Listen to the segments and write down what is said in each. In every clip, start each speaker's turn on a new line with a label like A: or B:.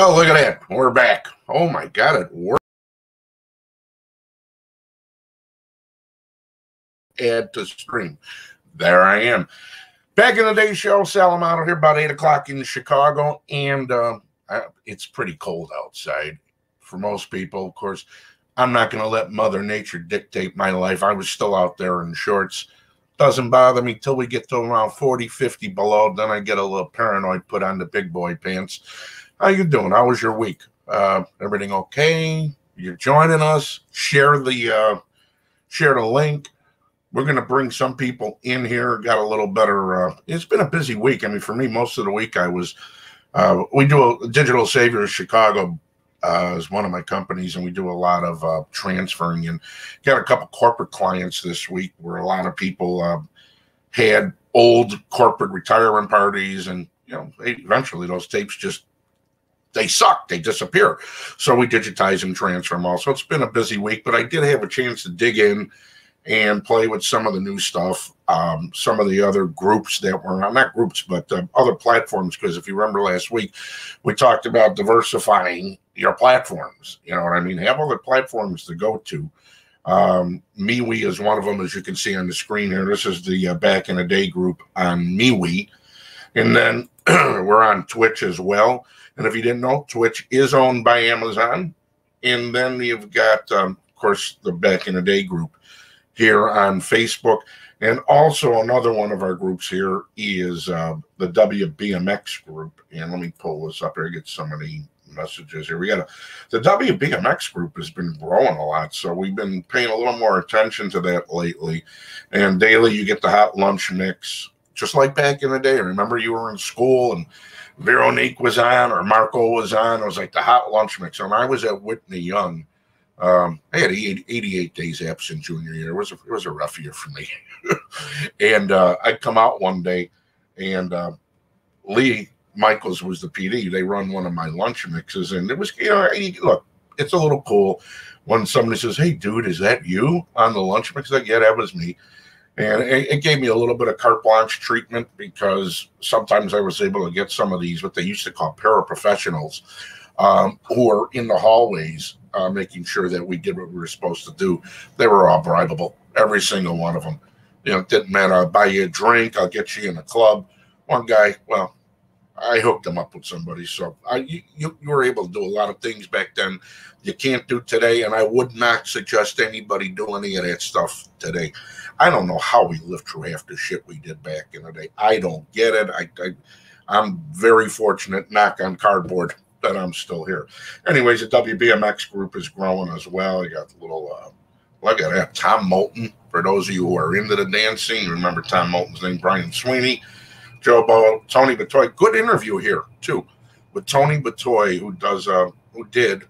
A: Well, look at that. We're back. Oh my God, it worked. Add to stream. There I am. Back in the day show, Amato here, about 8 o'clock in Chicago, and it's pretty cold outside for most people. Of course, I'm not going to let Mother Nature dictate my life. I was still out there in shorts. Doesn't bother me till we get to around 40, 50 below. Then I get a little paranoid, put on the big boy pants. How you doing? How was your week? Everything okay? You're joining us. Share the link. We're going to bring some people in here. Got a little better. It's been a busy week. I mean, for me, most of the week I was. We do a Digital Saviors Chicago is one of my companies, and we do a lot of transferring. And got a couple corporate clients this week where a lot of people had old corporate retirement parties, and eventually those tapes they suck. They disappear. So we digitize and transfer them all. So it's been a busy week, but I did have a chance to dig in and play with some of the new stuff, some of the other groups that were not groups, but other platforms. Because if you remember last week, we talked about diversifying your platforms. You know what I mean? Have other platforms to go to. MeWe is one of them, as you can see on the screen here. This is the back in the day group on MeWe. And then we're on Twitch as well. And if you didn't know, Twitch is owned by Amazon. And then you've got, of course, the back in the day group here on Facebook. And also another one of our groups here is the WBMX group. And let me pull this up here, get some of the messages here. The WBMX group has been growing a lot. So we've been paying a little more attention to that lately. And daily you get the hot lunch mix, just like back in the day. Remember you were in school and Veronique was on or Marco was on. It was like the hot lunch mix. And I was at Whitney Young. I had 88 days absent junior year. It was a rough year for me. And I'd come out one day, and Lee Michaels was the PD. They run one of my lunch mixes, and it was, look, it's a little cool when somebody says, "Hey, dude, is that you on the lunch mix?" Like, yeah, that was me. And it gave me a little bit of carte blanche treatment because sometimes I was able to get some of these, what they used to call paraprofessionals, who are in the hallways making sure that we did what we were supposed to do. They were all bribable, every single one of them. It didn't matter. I'll buy you a drink. I'll get you in a club. One guy, well, I hooked him up with somebody. So you were able to do a lot of things back then you can't do today, and I would not suggest anybody do any of that stuff today. I don't know how we lived through half the shit we did back in the day. I don't get it. I'm very fortunate, knock on cardboard, that I'm still here. Anyways, the WBMX group is growing as well. You got the little, look at that, Tom Moulton. For those of you who are into the dancing, remember Tom Moulton's name, Brian Sweeney, Joe Bow, Tony Batoy. Good interview here, too, with Tony Batoy, who did,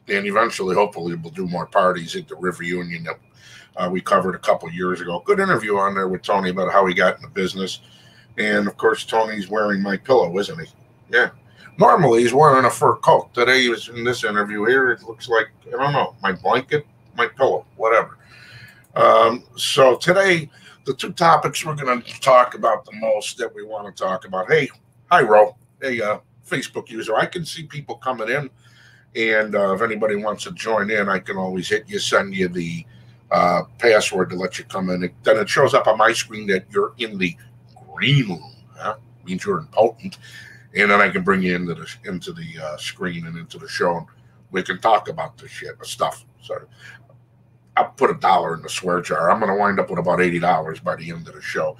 A: and eventually, hopefully, we'll do more parties at the River Union that we covered a couple years ago. Good interview on there with Tony about how he got into business. And, of course, Tony's wearing my pillow, isn't he? Yeah. Normally, he's wearing a fur coat. Today, he was in this interview here. It looks like, I don't know, my blanket, my pillow, whatever. So today, the two topics we're going to talk about the most that we want to talk about. Hey, hi, Ro. Hey, Facebook user. I can see people coming in. And if anybody wants to join in, I can always send you the password to let you come in. Then it shows up on my screen that you're in the green room. Means you're important. And then I can bring you into the screen and into the show, and we can talk about this stuff. So I'll put $1 in the swear jar. I'm going to wind up with about $80 by the end of the show.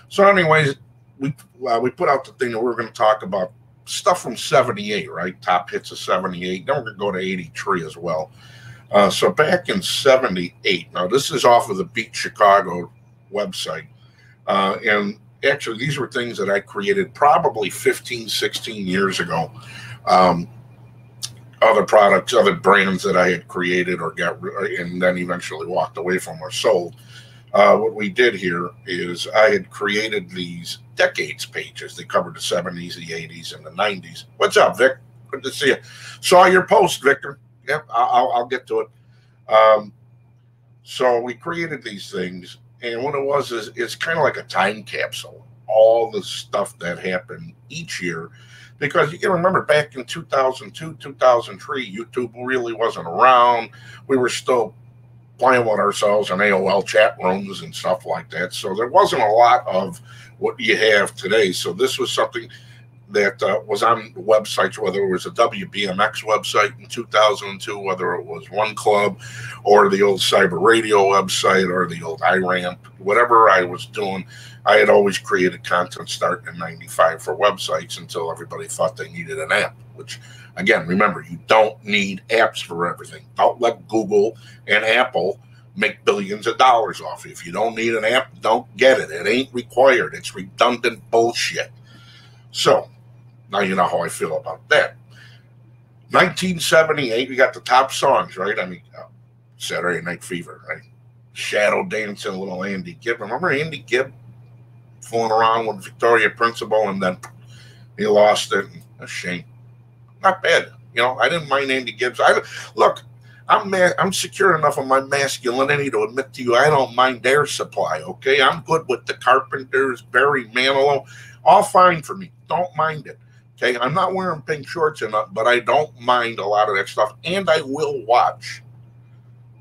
A: So anyways, we put out the thing that we're going to talk about stuff from 78, right? Top hits of 78. Then we're going to go to 83 as well. So back in 78, now this is off of the Beat Chicago website. And actually, these were things that I created probably 15, 16 years ago. Other products, other brands that I had created or got, and then eventually walked away from or sold. What we did here is I had created these decades pages. They covered the 70s, the 80s, and the 90s. What's up, Vic? Good to see you. Saw your post, Victor. Yep, I'll get to it. So we created these things, and what it was is it's kind of like a time capsule. All the stuff that happened each year Because you can remember back in 2002, 2003, YouTube really wasn't around. We were still playing with ourselves in AOL chat rooms and stuff like that. So there wasn't a lot of what you have today. So this was something that was on websites, whether it was a WBMX website in 2002, whether it was One Club or the old Cyber Radio website or the old iRamp, whatever I was doing, I had always created content starting in 95 for websites until everybody thought they needed an app, which, again, remember, you don't need apps for everything. Don't let Google and Apple make billions of dollars off you. If you don't need an app, don't get it. It ain't required. It's redundant bullshit. So, now you know how I feel about that. 1978, we got the top songs, right? I mean, Saturday Night Fever, right? Shadow Dancing, little Andy Gibb. Remember Andy Gibb fooling around with Victoria Principal, and then he lost it. A shame. Not bad. You know, I didn't mind Andy Gibbs. Look, I'm secure enough of my masculinity to admit to you I don't mind Air Supply, okay? I'm good with the Carpenters, Barry Manilow. All fine for me. Don't mind it. Okay, I'm not wearing pink shorts enough, but I don't mind a lot of that stuff, and I will watch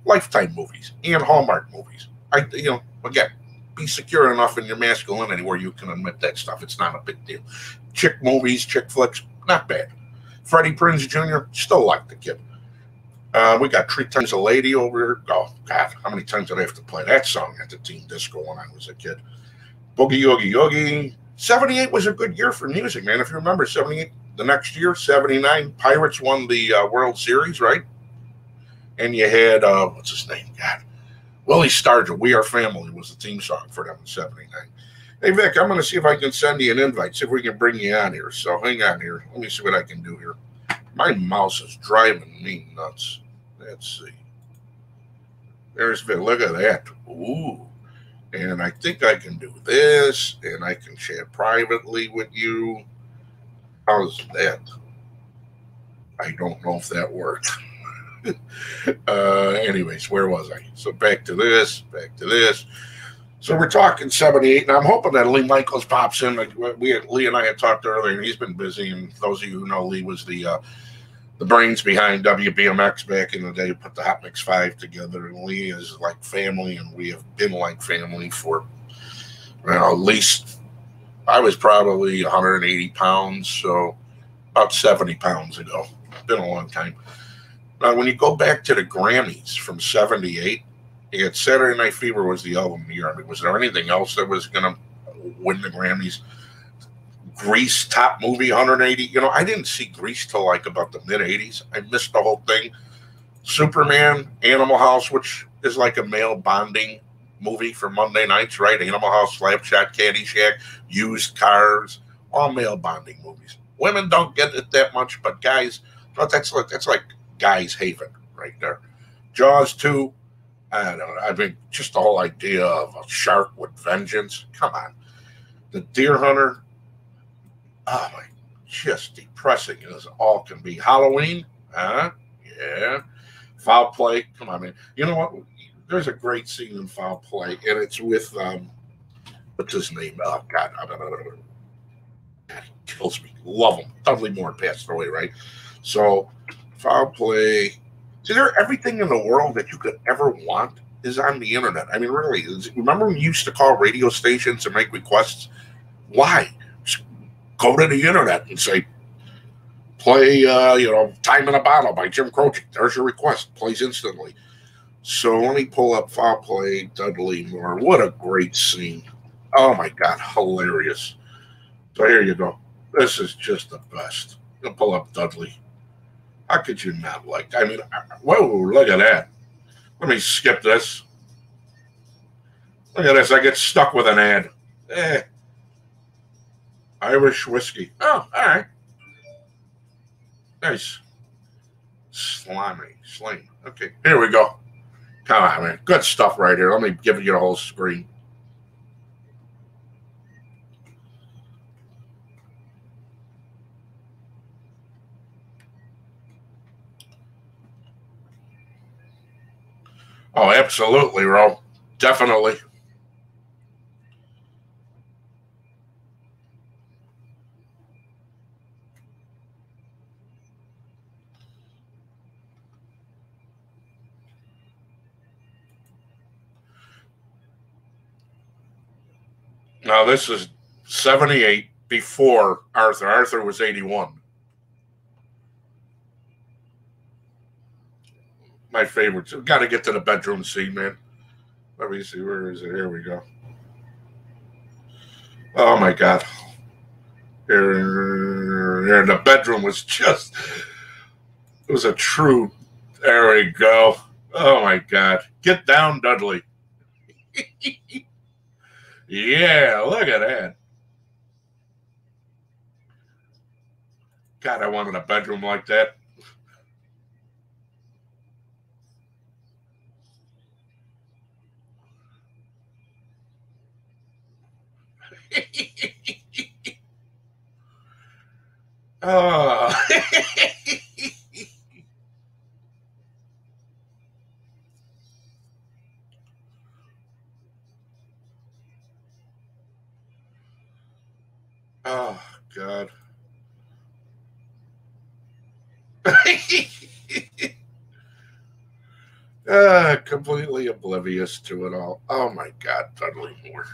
A: Lifetime movies and Hallmark movies. Again, be secure enough in your masculinity where you can admit that stuff. It's not a big deal. Chick movies, chick flicks, not bad. Freddie Prinze Jr., still like the kid. We got 3 Times a Lady over here. Oh, God, how many times did I have to play that song at the teen disco when I was a kid? Boogie Oogie Oogie. 78 was a good year for music, man. If you remember, 78, the next year, 79, Pirates won the World Series, right? And you had, what's his name? God. Willie Stargell, We Are Family was the team song for them in 79. Hey, Vic, I'm going to see if I can send you an invite, see if we can bring you on here. So hang on here. Let me see what I can do here. My mouse is driving me nuts. Let's see. There's Vic. Look at that. Ooh. And I think I can do this, and I can chat privately with you. How's that? I don't know if that worked. Anyways, where was I? So back to this. So we're talking 78, and I'm hoping that Lee Michaels pops in. Lee and I had talked earlier, and he's been busy. And those of you who know Lee was the brains behind WBMX back in the day, put the Hot Mix 5 together. And Lee is like family, and we have been like family for, at least, I was probably 180 pounds, so about 70 pounds ago. Been a long time. Now, when you go back to the Grammys from 78, Saturday Night Fever was the album of the year. I mean, was there anything else that was going to win the Grammys? Grease, top movie, 180. I didn't see Grease till like about the mid-80s. I missed the whole thing. Superman, Animal House, which is like a male bonding movie for Monday nights, right? Animal House, Slapshot, Caddyshack, Used Cars, all male bonding movies. Women don't get it that much, but guys, that's like guys' haven right there. Jaws 2, I don't know. I mean, just the whole idea of a shark with vengeance. Come on. The Deer Hunter. Oh, my, just depressing as all can be. Halloween, yeah. Foul Play, come on, man. You know what? There's a great scene in Foul Play, and it's with, what's his name? Oh, God. God, he kills me. Love him. Dudley Moore passed away, right? So, Foul Play. See, everything in the world that you could ever want is on the internet. I mean, really. Remember when you used to call radio stations and make requests? Why? Go to the internet and say, play, Time in a Bottle by Jim Croce. There's your request. Plays instantly. So let me pull up Foul Play, Dudley Moore. What a great scene. Oh, my God. Hilarious. So here you go. This is just the best. I'll pull up Dudley. How could you not like? I mean, whoa, look at that. Let me skip this. Look at this. I get stuck with an ad. Irish whiskey. Oh, all right. Nice. Sling. Okay, here we go. Come on, man. Good stuff right here. Let me give you the whole screen. Oh, absolutely, Ro. Definitely. Now, this is 78 before Arthur. Arthur was 81. My favorites. We've got to get to the bedroom scene, man. Let me see. Where is it? Here we go. Oh, my God. Here, the bedroom was just, it was a true, there we go. Oh, my God. Get down, Dudley. Yeah, look at that. God, I wanted a bedroom like that. Oh. Oh, God. Completely oblivious to it all. Oh, my God, Dudley Moore.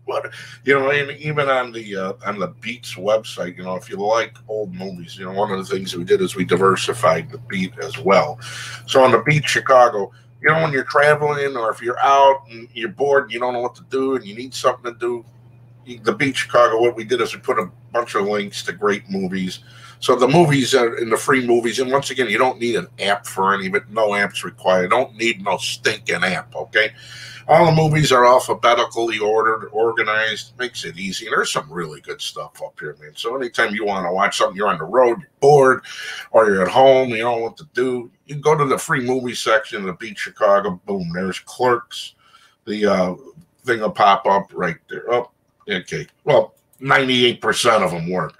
A: What, and even on the Beat's website, if you like old movies, one of the things we did is we diversified the Beat as well. So on the Beat Chicago, when you're traveling or if you're out and you're bored and you don't know what to do and you need something to do, the Beat Chicago, what we did is we put a bunch of links to great movies. So the movies are in the free movies, and once again, you don't need an app for any of it. No apps required. Don't need no stinking app, okay? All the movies are alphabetically ordered, organized. Makes it easy. And there's some really good stuff up here, man. So anytime you want to watch something, you're on the road, you're bored, or you're at home, you don't know what to do, you can go to the free movie section of the Beat Chicago. Boom, there's Clerks. The thing will pop up right there. Oh, okay. Well, 98% of them work.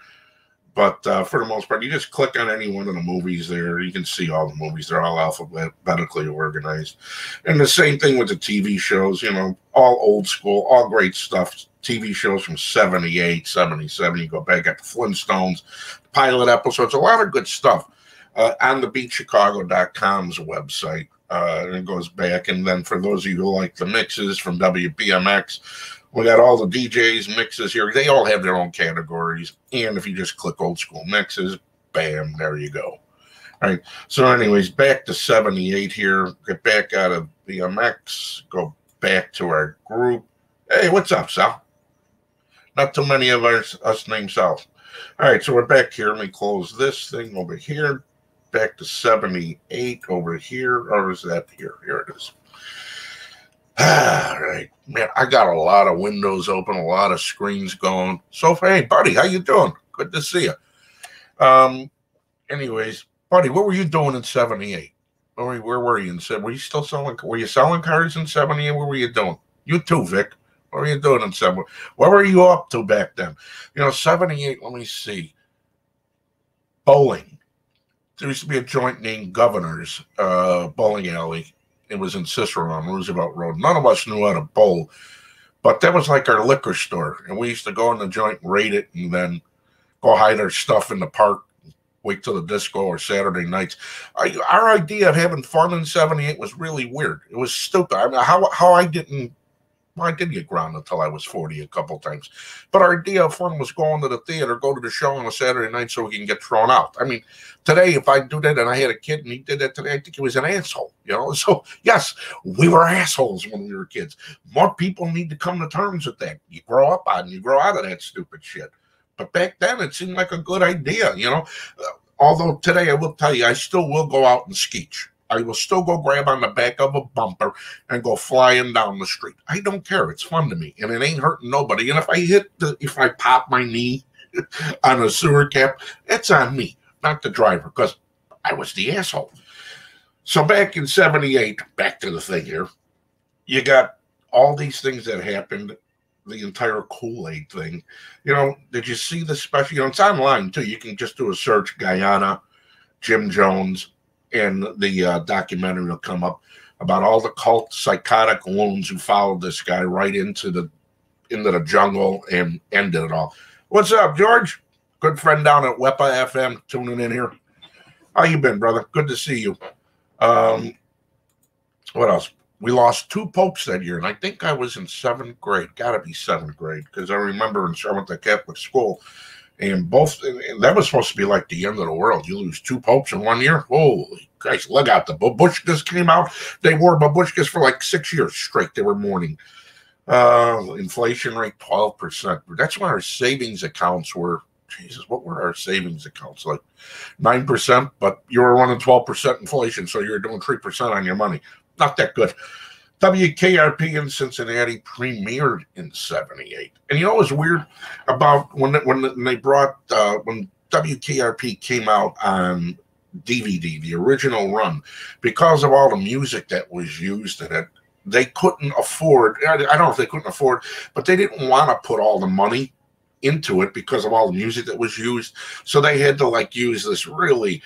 A: But for the most part, you just click on any one of the movies there. You can see all the movies. They're all alphabetically organized. And the same thing with the TV shows, all old school, all great stuff. TV shows from 78, 77. You go back at the Flintstones, pilot episodes, a lot of good stuff on the BeatChicago.com's website. And it goes back. And then for those of you who like the mixes from WBMX, we got all the DJs, mixes here. They all have their own categories. And if you just click old school mixes, bam, there you go. All right. So anyways, back to 78 here. Get back out of BMX. Go back to our group. Hey, what's up, Sal? Not too many of us named Sal. All right. So we're back here. Let me close this thing over here. Back to 78 over here. Or is that here? Here it is. All right, man, I got a lot of windows open, a lot of screens going. So, hey, buddy, how you doing? Good to see you. Anyways, buddy, what were you doing in 78? Where were you? Were you still selling? Were you selling cars in 78? What were you doing? You too, Vic. What were you doing in 78? What were you up to back then? 78, let me see. Bowling. There used to be a joint named Governor's Bowling Alley. It was in Cicero on Roosevelt Road. None of us knew how to bowl, but that was like our liquor store. And we used to go in the joint, raid it, and then go hide our stuff in the park, wait till the disco or Saturday nights. Our idea of having fun in 78 was really weird. It was stupid. I mean, how I didn't I did get grounded until I was 40 a couple times. But our idea of fun was going to the theater, go to the show on a Saturday night so we can get thrown out. I mean, today, if I do that and I had a kid and he did that today, I think he was an asshole, So, yes, we were assholes when we were kids. More people need to come to terms with that. You grow up on, you grow out of that stupid shit. But back then, it seemed like a good idea, Although today, I will tell you, I still will go out and skeech. I will still go grab on the back of a bumper and go flying down the street. I don't care. It's fun to me, and it ain't hurting nobody. And if I pop my knee on a sewer cap, it's on me, not the driver, because I was the asshole. So back in 78, back to the thing here, you got all these things that happened, the entire Kool-Aid thing. Did you see the special? It's online, too. You can just do a search, Guyana, Jim Jones, and the documentary will come up about all the cult psychotic loons who followed this guy right into the jungle and ended it all. What's up, George? Good friend down at WEPA FM tuning in here. How you been, brother? Good to see you. What else? we lost 2 popes that year, and I think I was in 7th grade. Got to be 7th grade, because I remember I went to Catholic school, and and that was supposed to be like the end of the world. You lose 2 popes in 1 year. Holy Christ! Look out! The babushkas came out. They wore babushkas for like 6 years straight. They were mourning. Inflation rate 12%. That's why our savings accounts were. Jesus, what were our savings accounts like? 9%, but you were running 12% inflation, so you were doing 3% on your money. Not that good. WKRP in Cincinnati premiered in '78, and you know what was weird about when they brought when WKRP came out on DVD, the original run, because of all the music that was used in it, they couldn't afford. I don't know if they couldn't afford, but they didn't want to put all the money into it because of all the music that was used. So they had to like use this really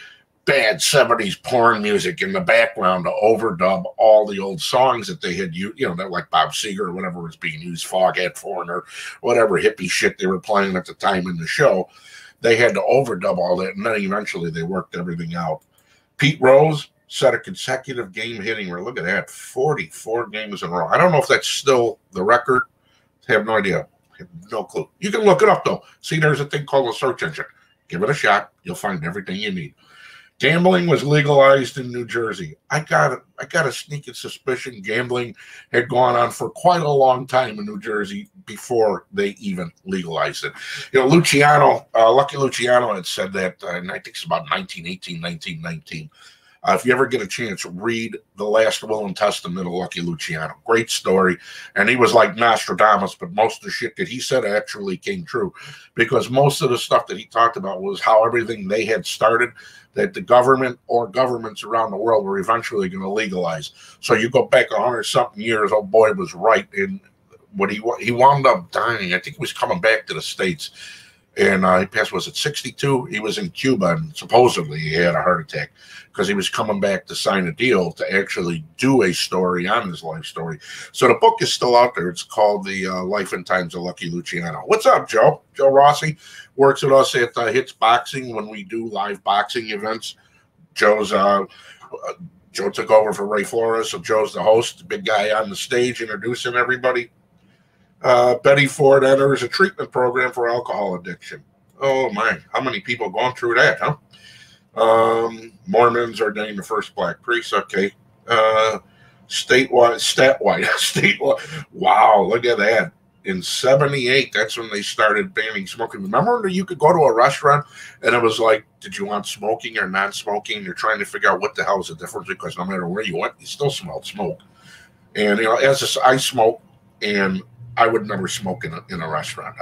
A: bad 70s porn music in the background to overdub all the old songs that they had used, that like Bob Seger or whatever was being used, Foghat Foreigner, whatever hippie shit they were playing at the time in the show. They had to overdub all that, and then eventually they worked everything out. Pete Rose set a consecutive game hitting rate. Look at that, 44 games in a row. I don't know if that's still the record. I have no idea. I have no clue. You can look it up, though. See, there's a thing called a search engine. Give it a shot. You'll find everything you need. Gambling was legalized in New Jersey. I got a sneaking suspicion gambling had gone on for quite a long time in New Jersey before they even legalized it. Lucky Luciano had said that, and I think it's about 1918, 1919. If you ever get a chance, read The Last Will and Testament of Lucky Luciano. Great story. And he was like Nostradamus, but most of the shit that he said actually came true, because most of the stuff that he talked about was how everything they had started, that the government or governments around the world were eventually going to legalize. So you go back 100-something years, old boy was right. And what he wound up dying, I think he was coming back to the States. And he passed, was it 62? He was in Cuba, and supposedly he had a heart attack because he was coming back to sign a deal to actually do a story on his life story. So the book is still out there. It's called The Life and Times of Lucky Luciano. What's up, Joe? Joe Rossi works with us at Hits Boxing when we do live boxing events. Joe took over for Ray Flores, so Joe's the host, the big guy on the stage introducing everybody. Betty Ford enters a treatment program for alcohol addiction. Oh my, how many people going through that, huh? Mormons ordained the first black priest. Okay. Statewide. Wow, look at that. In '78, that's when they started banning smoking. Remember when you could go to a restaurant and it was like, did you want smoking or non-smoking? You're trying to figure out what the hell is the difference, because no matter where you went, you still smelled smoke. And I smoke, and I would never smoke in a restaurant.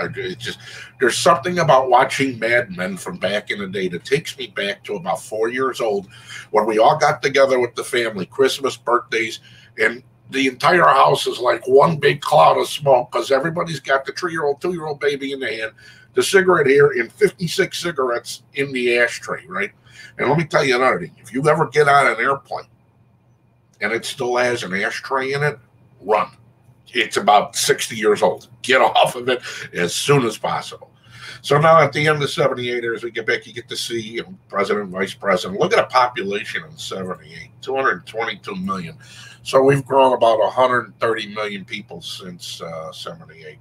A: There's something about watching Mad Men from back in the day that takes me back to about 4 years old, when we all got together with the family, Christmas, birthdays, and the entire house is like one big cloud of smoke because everybody's got the 3-year-old, 2-year-old baby in the hand, the cigarette here, and 56 cigarettes in the ashtray, right? And let me tell you another thing. If you ever get on an airplane and it still has an ashtray in it, run. It's about 60 years old. Get off of it as soon as possible. So now at the end of '78, as we get back, you get to see president, vice president. Look at the population in '78, 222 million. So we've grown about 130 million people since '78.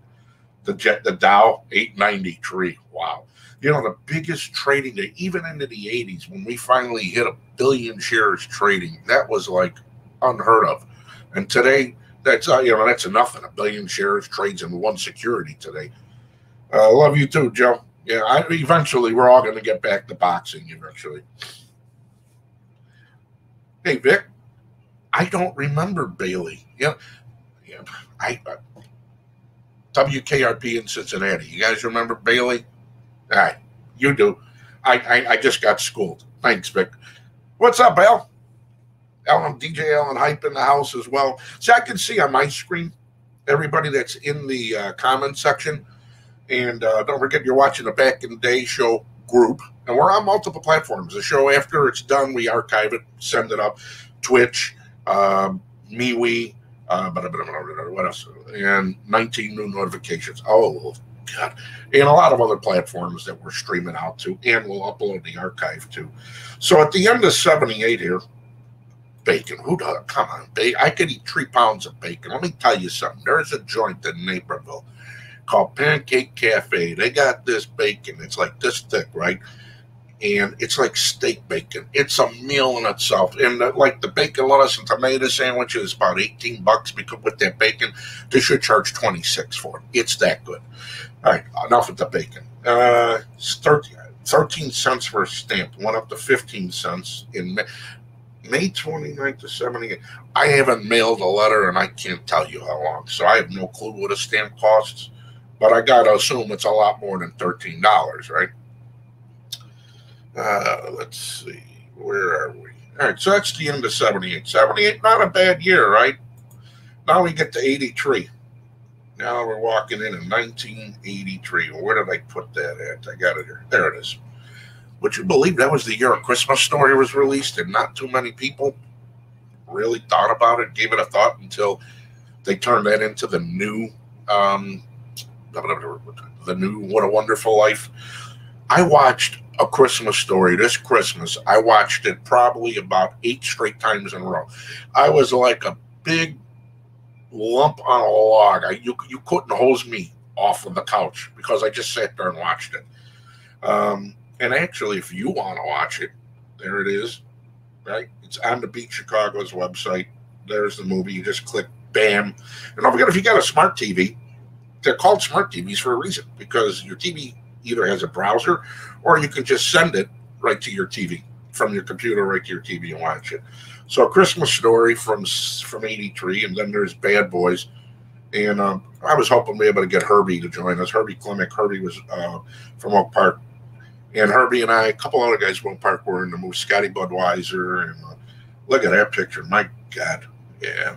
A: The Dow, 893. Wow. The biggest trading day, even into the 80s, when we finally hit 1 billion shares trading, that was like unheard of. And today, that's nothing. 1 billion shares trades in one security today. Love you too, Joe. Yeah, eventually we're all going to get back to boxing eventually. Hey, Vic, I don't remember Bailey. WKRP in Cincinnati. You guys remember Bailey? All right, you do. I just got schooled. Thanks, Vic. What's up, Al? DJ Allen Hype in the house as well. So I can see on my screen everybody that's in the comment section. And don't forget, you're watching the Back in the Day show group. And we're on multiple platforms. The show, after it's done, we archive it, send it up. Twitch, MeWe, what else? And 19 new notifications. Oh, God. And a lot of other platforms that we're streaming out to. And we'll upload the archive to. So at the end of '78 here, bacon. Who does? Come on, bacon. I could eat 3 pounds of bacon. Let me tell you something. There's a joint in Naperville called Pancake Cafe. They got this bacon. It's like this thick, right? And it's like steak bacon. It's a meal in itself. And like the bacon, lettuce, and tomato sandwich is about $18 because with that bacon, they should charge 26 for it. It's that good. All right, enough with the bacon. It's 13 cents for a stamp. Went up to 15 cents in May 29th to 78. I haven't mailed a letter, and I can't tell you how long. So I have no clue what a stamp costs. But I got to assume it's a lot more than $13, right? Let's see. Where are we? All right, so that's the end of 78. 78, not a bad year, right? Now we get to 83. Now we're walking in 1983. Well, where did I put that at? I got it here. There it is. Would you believe that was the year A Christmas Story was released, and not too many people really thought about it, gave it a thought until they turned that into the new What a Wonderful Life. I watched A Christmas Story this Christmas. I watched it probably about 8 straight times in a row. I was like a big lump on a log. You couldn't hose me off of the couch because I just sat there and watched it. And actually, if you want to watch it, there it is, right? It's on the Beat Chicago's website. There's the movie. You just click, bam. And don't forget, if you got a smart TV, they're called smart TVs for a reason, because your TV either has a browser or you can just send it right to your TV, from your computer right to your TV and watch it. So A Christmas Story from 83, and then there's Bad Boys. And I was hoping to be able to get Herbie to join us. Herbie Klimek. Herbie was from Oak Park. And Herbie and I, a couple other guys from Oak Park, were in the movie. Scotty Budweiser. And look at that picture. My God. Yeah.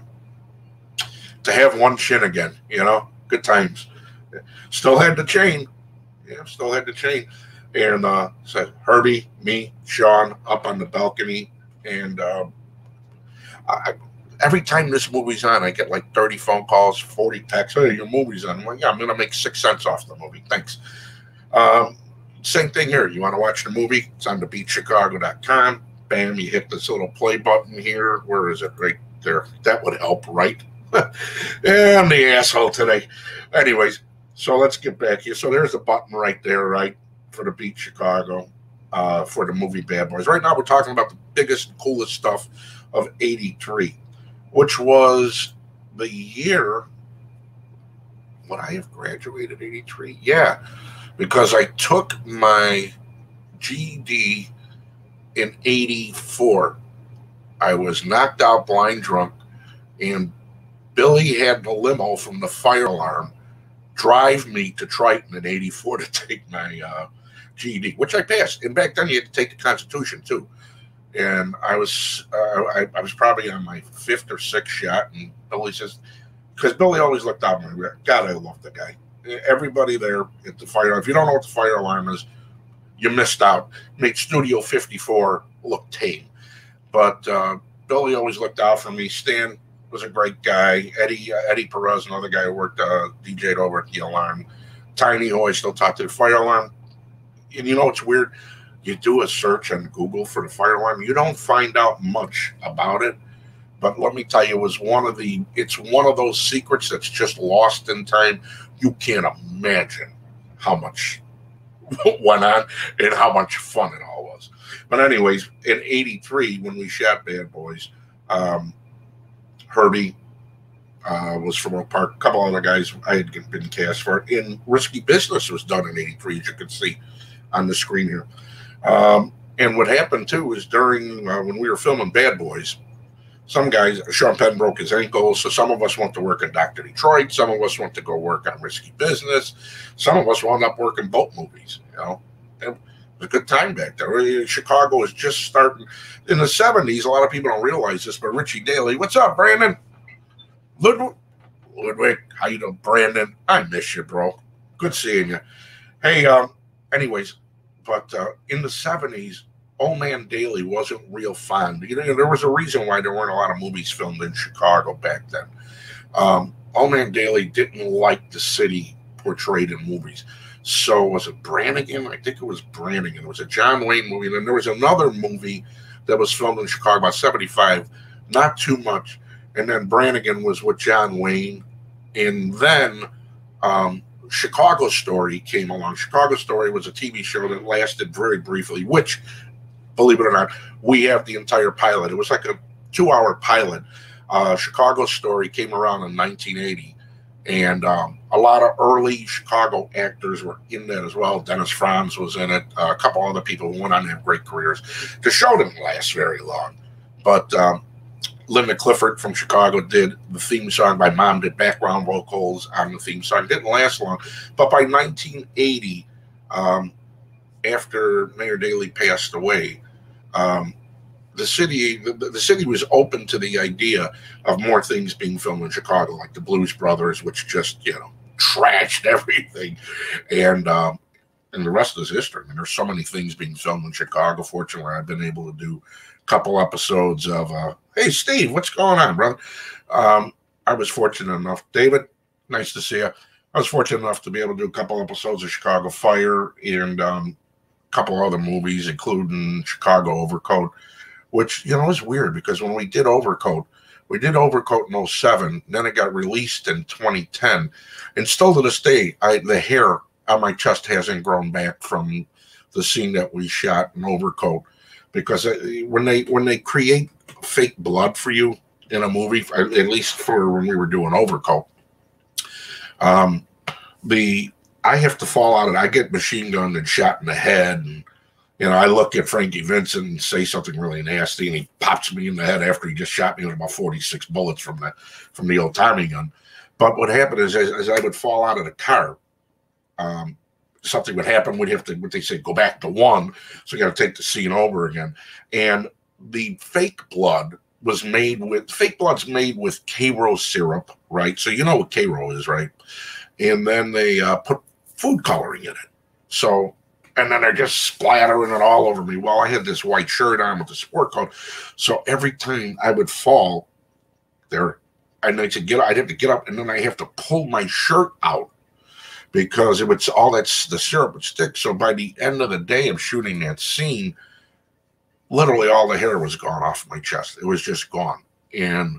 A: To have one chin again, good times. Still had the chain. Yeah, still had the chain. And said Herbie, me, Sean, up on the balcony. And every time this movie's on, I get like 30 phone calls, 40 texts. Hey, your movie's on. I'm like, yeah, I'm going to make 6 cents off the movie. Thanks. Same thing here. You want to watch the movie? It's on thebeatchicago.com. Bam, you hit this little play button here. Where is it? Right there. That would help, right? Yeah, I'm the asshole today. Anyways, so let's get back here. So there's the button right there, right, for the Beat Chicago, for the movie Bad Boys. Right now we're talking about the biggest, coolest stuff of 83, which was the year when I have graduated, 83. Yeah, because I took my GED in 84. I was knocked out, blind drunk, and Billy had the limo from the fire alarm drive me to Triton in 84 to take my GED, which I passed. And back then you had to take the Constitution too. And I was probably on my 5th or 6th shot, and Billy says, because Billy always looked out for me. God, I love the guy. Everybody there at the fire, if you don't know what the fire alarm is, you missed out. Made Studio 54 look tame. But Billy always looked out for me. Stan was a great guy. Eddie Perez, another guy who worked DJ'd over at the alarm. Tiny, who I still talk to, the fire alarm. And you know what's weird? You do a search on Google for the fire alarm, you don't find out much about it. But let me tell you, it's one of those secrets that's just lost in time. You can't imagine how much went on and how much fun it all was. But anyways, in 83, when we shot Bad Boys, Herbie was from Oak Park. A couple other guys I had been cast for it. And Risky Business was done in 83, as you can see on the screen here. And what happened, too, is during when we were filming Bad Boys, some guys, Sean Penn broke his ankle, so some of us went to work in Dr. Detroit. Some of us went to go work on Risky Business. Some of us wound up working boat movies, It was a good time back there. Chicago was just starting. In the 70s, a lot of people don't realize this, but Richie Daly, what's up, Brandon? Ludwig, how you doing, Brandon? I miss you, bro. Good seeing you. Hey, anyways, but in the 70s, Old Man Daly wasn't real fond. There was a reason why there weren't a lot of movies filmed in Chicago back then. Old Man Daly didn't like the city portrayed in movies. So was it Brannigan? I think it was Brannigan. It was a John Wayne movie. And then there was another movie that was filmed in Chicago about 75 not too much. And then Brannigan was with John Wayne. And then Chicago Story came along. Chicago Story was a TV show that lasted very briefly, which, believe it or not, we have the entire pilot. It was like a 2-hour pilot. Chicago Story came around in 1980. And a lot of early Chicago actors were in that as well. Dennis Franz was in it. A couple other people who went on to have great careers. The show didn't last very long. But Linda Clifford from Chicago did the theme song. My mom did background vocals on the theme song. It didn't last long. But by 1980, after Mayor Daley passed away, the city was open to the idea of more things being filmed in Chicago, like the Blues Brothers, which just, trashed everything. And the rest is history. I mean, there's so many things being filmed in Chicago. Fortunately, I've been able to do a couple episodes of, hey, Steve, what's going on, brother? I was fortunate enough. David, nice to see you. I was fortunate enough to be able to do a couple episodes of Chicago Fire and a couple other movies, including Chicago Overcoat, which, is weird because when we did Overcoat in 07, then it got released in 2010. And still to this day, the hair on my chest hasn't grown back from the scene that we shot in Overcoat. Because when they create fake blood for you in a movie, at least for when we were doing Overcoat, I have to fall out of it. I get machine gunned and shot in the head, and I look at Frankie Vincent and say something really nasty, and he pops me in the head after he just shot me with about 46 bullets from the old Tommy gun. But what happened is, as I would fall out of the car, something would happen. We'd have to, what they say, go back to one. So you got to take the scene over again. And the fake blood was made with Karo syrup, right? So you know what Karo is, right? And then they put food coloring in it. So, and then they're just splattering it all over me. Well, I had this white shirt on with the sport coat. So every time I would fall there, I'd have to get up, and then I have to pull my shirt out because it would, the syrup would stick. So by the end of the day of shooting that scene, literally all the hair was gone off my chest. It was just gone. And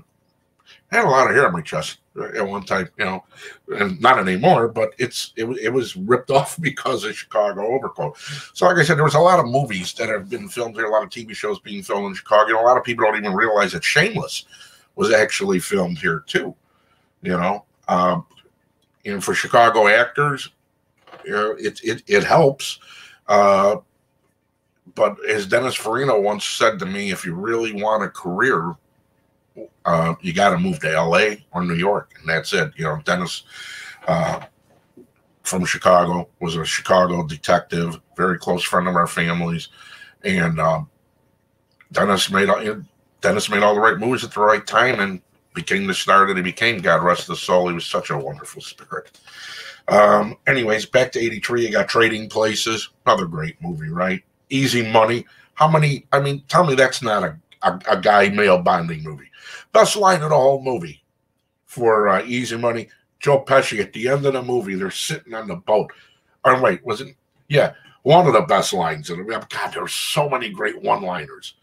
A: I had a lot of hair on my chest at one time, and not anymore, but it was ripped off because of Chicago Overcoat. So like I said, there was a lot of movies that have been filmed here, a lot of TV shows being filmed in Chicago. A lot of people don't even realize that Shameless was actually filmed here too, and for Chicago actors, it helps. But as Dennis Farina once said to me, if you really want a career, you got to move to LA or New York, and that's it. Dennis from Chicago was a Chicago detective, very close friend of our families, and Dennis made all the right moves at the right time and became the star that he became. God rest his soul. He was such a wonderful spirit. Anyways, back to 83. You got Trading Places, another great movie, right? Easy Money. How many? I mean, tell me that's not a guy male bonding movie. Best line of the whole movie for Easy Money. Joe Pesci at the end of the movie, they're sitting on the boat. Or wait, was it? Yeah, one of the best lines. God, there's so many great one-liners.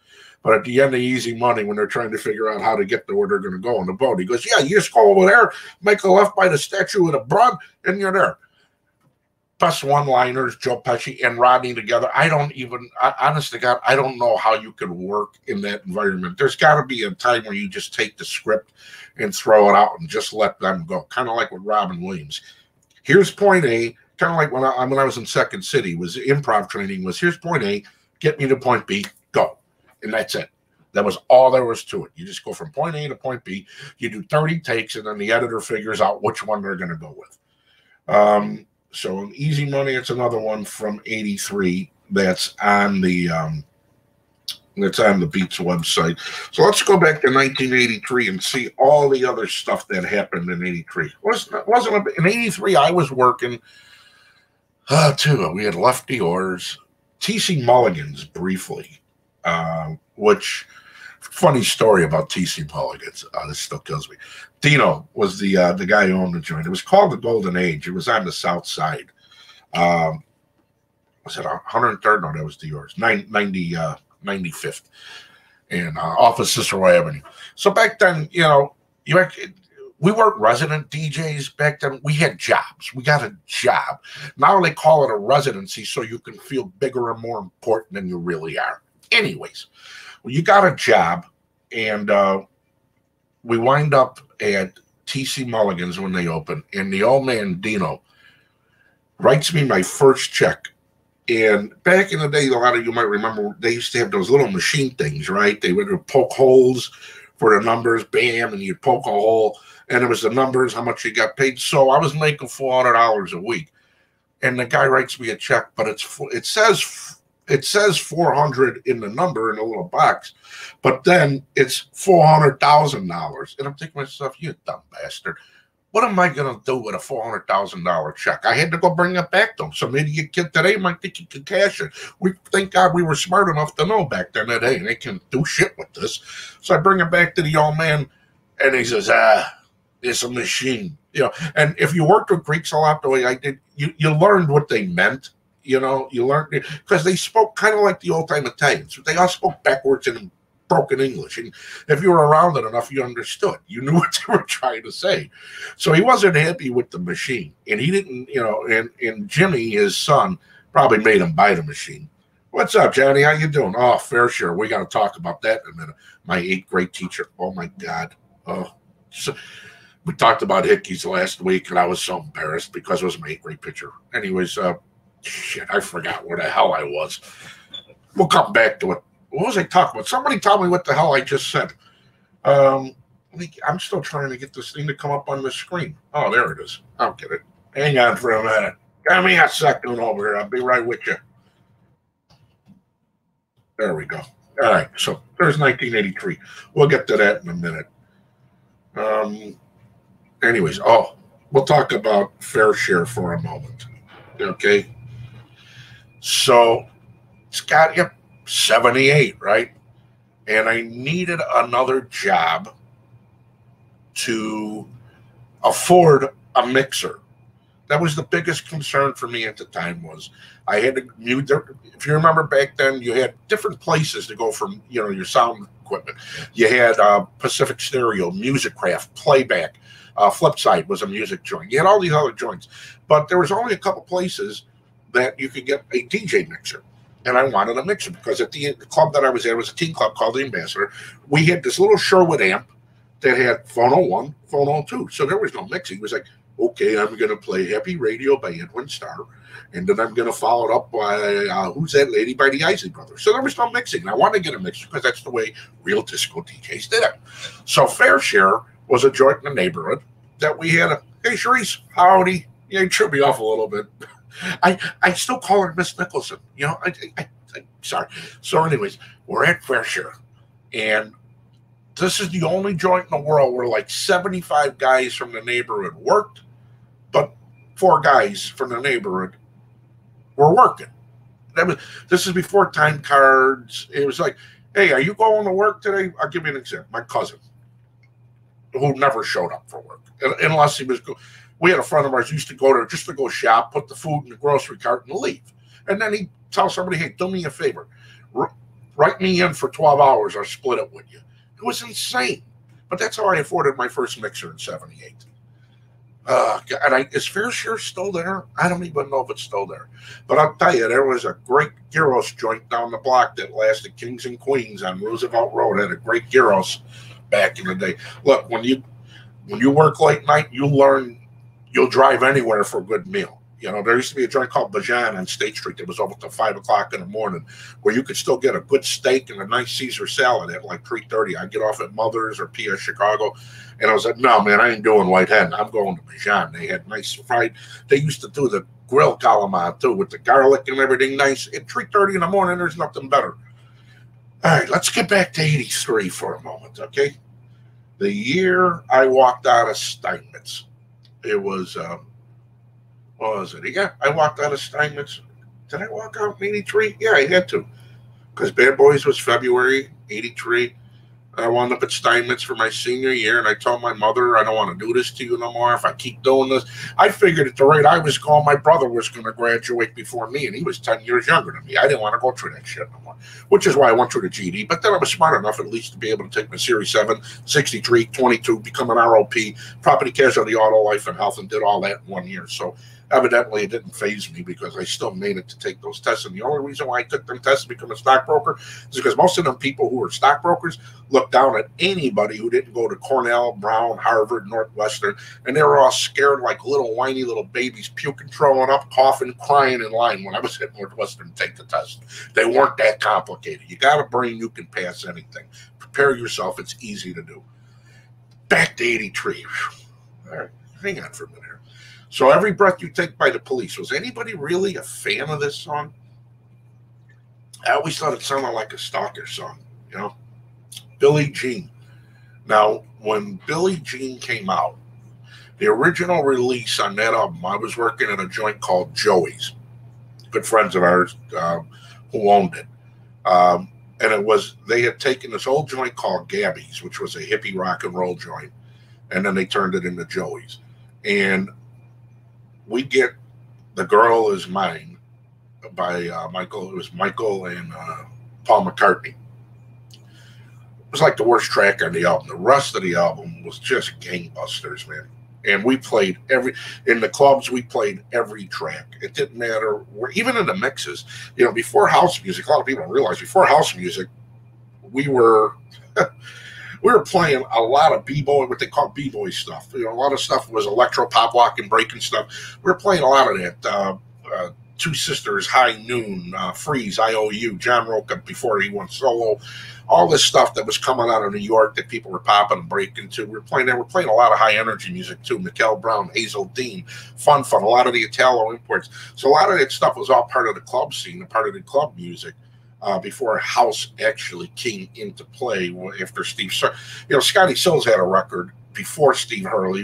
A: But at the end of Easy Money, when they're trying to figure out how to get to where they're going to go on the boat, he goes, yeah, you just go over there, make a left by the statue of the Broad, and you're there. Best one-liners, Joe Pesci and Rodney together. Honest to God, I don't know how you could work in that environment. There's got to be a time where you just take the script and throw it out and just let them go. Kind of like with Robin Williams. Here's point A. Kind of like when I was in Second City, was improv training, was here's point A, get me to point B, go. And that's it. That was all there was to it. You just go from point A to point B. You do 30 takes, and then the editor figures out which one they're going to go with. So in Easy Money, it's another one from 83 that's on the Beats website. So let's go back to 1983 and see all the other stuff that happened in 83. In 83, I was working too. We had Lefty Oars, T.C. Mulligan's briefly, which funny story about T.C. Mulligan's. This still kills me. Dino was the guy who owned the joint. It was called the Golden Age. It was on the south side. Was it 103rd? No, that was Dior's. 95th. and off of Cicero Avenue. So back then, you know, we weren't resident DJs back then. We had jobs. We got a job. Now they call it a residency so you can feel bigger and more important than you really are. Anyways, well, you got a job, and we wind up at TC Mulligan's when they open, and the old man, Dino, writes me my first check. And back in the day, a lot of you might remember, they used to have those little machine things, right? They would poke holes for the numbers, bam, and you'd poke a hole, and it was the numbers, how much you got paid. So I was making $400 a week, and the guy writes me a check, but it says 400 in the number in a little box, but then it's $400,000, and I'm thinking to myself, you dumb bastard. What am I going to do with a $400,000 check? I had to go bring it back to him. Some idiot kid today might think he could cash it. Thank God we were smart enough to know back then that, hey, they can do shit with this. So I bring it back to the old man, and he says, it's a machine. You know, and if you worked with Greeks a lot the way I did, you learned what they meant. You know, you learned it because they spoke kind of like the old-time Italians. They all spoke backwards and broken English, and if you were around it enough, you understood. You knew what they were trying to say. So he wasn't happy with the machine, and he didn't, you know. And Jimmy, his son, probably made him buy the machine. What's up, Johnny? How you doing? Oh, fair share. We got to talk about that in a minute. My 8th grade teacher. Oh my God. Oh, so, we talked about Hickeys last week, and I was so embarrassed because it was my 8th grade picture. Anyways, shit, I forgot where the hell I was. We'll come back to it. What was I talking about? Somebody tell me what the hell I just said. I'm still trying to get this thing to come up on the screen. Oh, there it is. I'll get it. Hang on for a minute. Give me a second over here. I'll be right with you. There we go. All right. So there's 1983. We'll get to that in a minute. Anyways, we'll talk about fair share for a moment. Okay. So it's got, 78, right? And I needed another job to afford a mixer. That was the biggest concern for me at the time. Was I had to, if you remember back then, you had different places to go from, your sound equipment. You had Pacific Stereo, Musicraft, Playback, Flipside was a music joint. You had all these other joints, but there was only a couple places that you could get a DJ mixer. And I wanted a mixer because at the club that I was at, it was a teen club called the Ambassador. We had this little Sherwood amp that had phone 01, phone 02. So there was no mixing. It was like, okay, I'm going to play Happy Radio by Edwin Starr. And then I'm going to follow it up by Who's That Lady by the Isley Brothers. So there was no mixing. And I wanted to get a mixer because that's the way real disco DJs did it. So Fair Share was a joint in the neighborhood that we had hey, Sharice, howdy. Yeah, you tripped me off a little bit. I still call her Miss Nicholson. I sorry. So anyways, we're at Fair Share. And this is the only joint in the world where like 75 guys from the neighborhood worked, but 4 guys from the neighborhood were working. This is before time cards. It was like, hey, are you going to work today? I'll give you an example. My cousin, who never showed up for work, unless he was we had a friend of ours who used to go there just to go shop, put the food in the grocery cart, and leave. And then he'd tell somebody, hey, do me a favor. Write me in for 12 hours or split it with you. It was insane. But that's how I afforded my first mixer in 78. Is Fair Share still there? I don't even know if it's still there. But I'll tell you, there was a great gyros joint down the block that lasted Kings and Queens on Roosevelt Road. Had a great gyros back in the day. Look, when you work late night, you learn you'll drive anywhere for a good meal. There used to be a joint called Bajan on State Street that was open till 5 o'clock in the morning, where you could still get a good steak and a nice Caesar salad at like 3:30. I'd get off at Mother's or PS Chicago, and I was like, no, man, I ain't doing White Hen. I'm going to Bajan. They had nice fried. They used to do the grilled calamari too with the garlic and everything nice. At 3:30 in the morning, there's nothing better. All right, let's get back to 83 for a moment, okay? The year I walked out of Steinmetz. It was, what was it? Yeah, I walked out of Steinmetz. Did I walk out in 83? Yeah, I had to. Because Bad Boys was February 83. I wound up at Steinmetz for my senior year, and I told my mother, I don't want to do this to you no more. If I keep doing this, I figured at the rate I was going, my brother was going to graduate before me, and he was 10 years younger than me. I didn't want to go through that shit no more, which is why I went through the GED. But then I was smart enough at least to be able to take my Series 7, 63, 22, become an ROP, property, casualty, auto, life, and health, and did all that in 1 year. So evidently, it didn't faze me because I still made it to take those tests. And the only reason why I took them tests to become a stockbroker is because most of them people who are stockbrokers look down at anybody who didn't go to Cornell, Brown, Harvard, Northwestern, and they were all scared like little whiny little babies, puking, throwing up, coughing, crying in line when I was at Northwestern to take the test. They weren't that complicated. You got a brain, you can pass anything. Prepare yourself. It's easy to do. Back to 83. All right, hang on for a minute. So Every Breath You Take by the Police. Was anybody really a fan of this song? I always thought it sounded like a stalker song, you know? Billie Jean. Now, when Billie Jean came out, the original release on that album, I was working at a joint called Joey's. Good friends of ours who owned it. And it was, they had taken this old joint called Gabby's, which was a hippie rock and roll joint, and then they turned it into Joey's. And we get The Girl Is Mine by Michael. It was Michael and Paul McCartney. It was like the worst track on the album. The rest of the album was just gangbusters, man. And we played in the clubs, we played every track. It didn't matter. Even in the mixes, you know, before house music, a lot of people don't realize, before house music, we were playing a lot of b-boy, what they call b-boy stuff. You know, a lot of stuff was electro, pop, walking, breaking stuff. We were playing a lot of that. Two Sisters, High Noon, Freeze, IOU, John Roca before he went solo. All this stuff that was coming out of New York that people were popping and breaking to. We were playing that. We're playing a lot of high energy music too. Mikel Brown, Hazel Dean, Fun, a lot of the Italo imports. So a lot of that stuff was all part of the club scene, a part of the club music. Before house actually came into play after Steve, you know, Scotty Sills had a record before Steve Hurley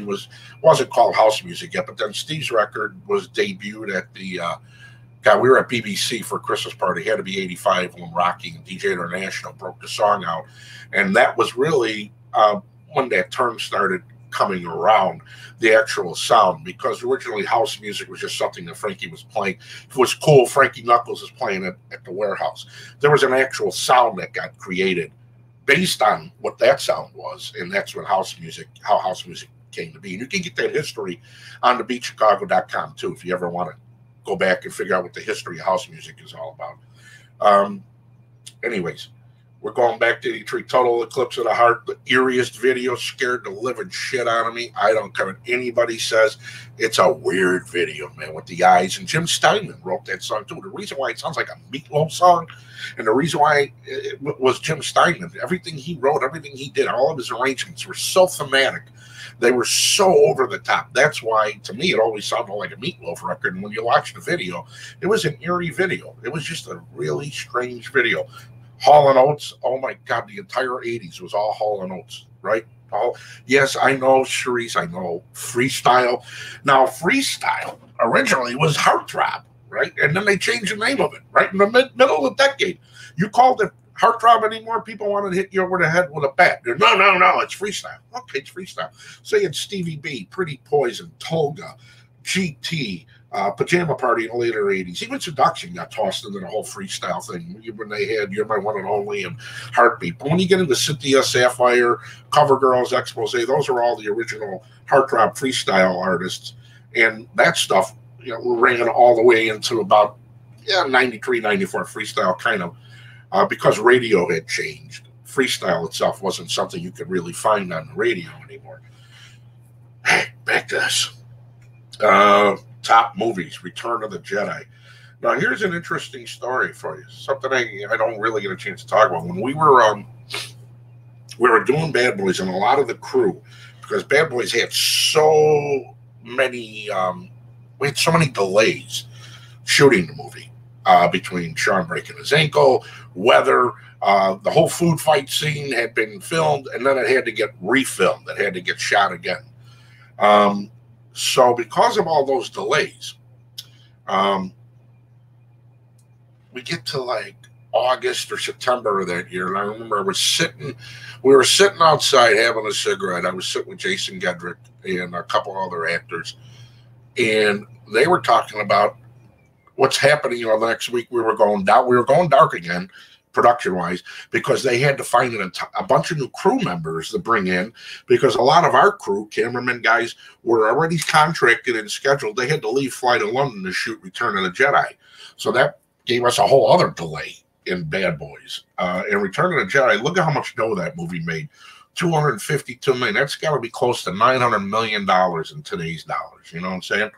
A: wasn't called house music yet, but then Steve's record was debuted at the we were at BBC for a Christmas party. It had to be 85 when Rocky and DJ International broke the song out, and that was really when that term started coming around, the actual sound, because originally house music was just something that Frankie was playing. If it was cool, Frankie Knuckles is playing it at the warehouse. There was an actual sound that got created based on what that sound was, and that's what how house music came to be. And you can get that history on thebeatchicago.com too, if you ever want to go back and figure out what the history of house music is all about. Anyways, we're going back to 83, Total Eclipse of the Heart, the eeriest video, scared the living shit out of me. I don't care what anybody says. It's a weird video, man, with the eyes. And Jim Steinman wrote that song, too. The reason why it sounds like a Meatloaf song, and the reason why it was Jim Steinman, everything he wrote, everything he did, all of his arrangements were so thematic. They were so over the top. That's why, to me, it always sounded like a Meatloaf record. And when you watch the video, it was an eerie video. It was just a really strange video. Hall & Oates, oh my God, the entire 80s was all Hall & Oates, right? Yes, I know, Cherise, I know. Freestyle. Now, Freestyle originally was Heartthrob, right? And then they changed the name of it, right? In the middle of the decade. You called it Heartthrob anymore, people wanted to hit you over the head with a bat. No, it's Freestyle. Okay, it's Freestyle. So you had Stevie B, Pretty Poison, Tolga, GT, Pajama Party in the later 80s. Even Seduction got tossed into the whole freestyle thing when they had You're My One and Only and Heartbeat. But when you get into Cynthia Sapphire, Cover Girls, Expose, those are all the original Heartthrob freestyle artists. And that stuff, you know, ran all the way into about 93, 94 freestyle kind of. Because radio had changed. Freestyle itself wasn't something you could really find on the radio anymore. Hey, back to this. Top movies, Return of the Jedi. Now, here's an interesting story for you. Something I don't really get a chance to talk about. When we were doing Bad Boys, and a lot of the crew, because Bad Boys had so many, we had so many delays shooting the movie. Between Sean breaking his ankle, weather, the whole food fight scene had been filmed, and then it had to get refilmed. It had to get shot again. So because of all those delays, we get to like August or September of that year, and I remember we were sitting outside having a cigarette. I was sitting with Jason Gedrick and a couple other actors, and they were talking about what's happening. The next week we were going dark again, production-wise, because they had to find a bunch of new crew members to bring in, because a lot of our crew, cameramen guys, were already contracted and scheduled. They had to leave Flight of London to shoot Return of the Jedi. So that gave us a whole other delay in Bad Boys. And Return of the Jedi, look at how much dough that movie made. $252 million. That's got to be close to $900 million in today's dollars. You know what I'm saying?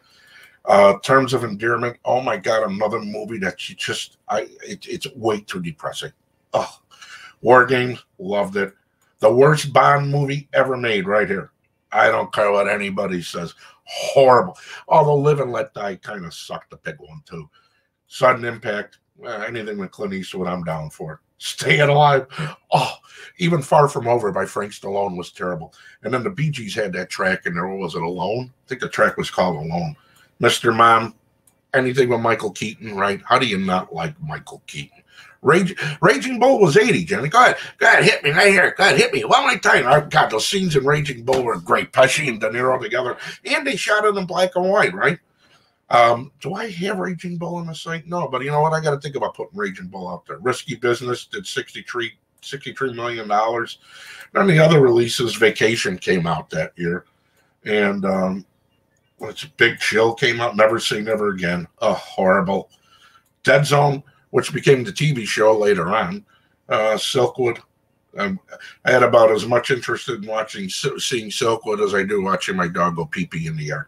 A: Terms of Endearment. Oh my God, another movie that it's way too depressing. Oh, War Games, loved it. The worst Bond movie ever made, right here. I don't care what anybody says. Horrible. Although Live and Let Die kind of sucked the big one too. Sudden Impact. Anything with Clint Eastwood, I'm down for. Staying Alive. Oh, even Far From Over by Frank Stallone was terrible. And then the Bee Gees had that track in there. What was it, Alone? I think the track was called Alone. Mr. Mom. Anything with Michael Keaton, right? How do you not like Michael Keaton? Raging Bull was 80, Jenny. Go ahead, hit me right here. Go ahead, hit me. One more time. Oh, God, those scenes in Raging Bull were great. Pesci and De Niro together. And they shot it in black and white, right? Do I have Raging Bull on the site? No, but you know what? I got to think about putting Raging Bull out there. Risky Business did $63 million. Then the other releases, Vacation came out that year. And Big Chill came out. Never Say Never Again. Oh, horrible. Dead Zone, which became the TV show later on. Silkwood. I had about as much interest in seeing Silkwood as I do watching my dog go pee-pee in the yard.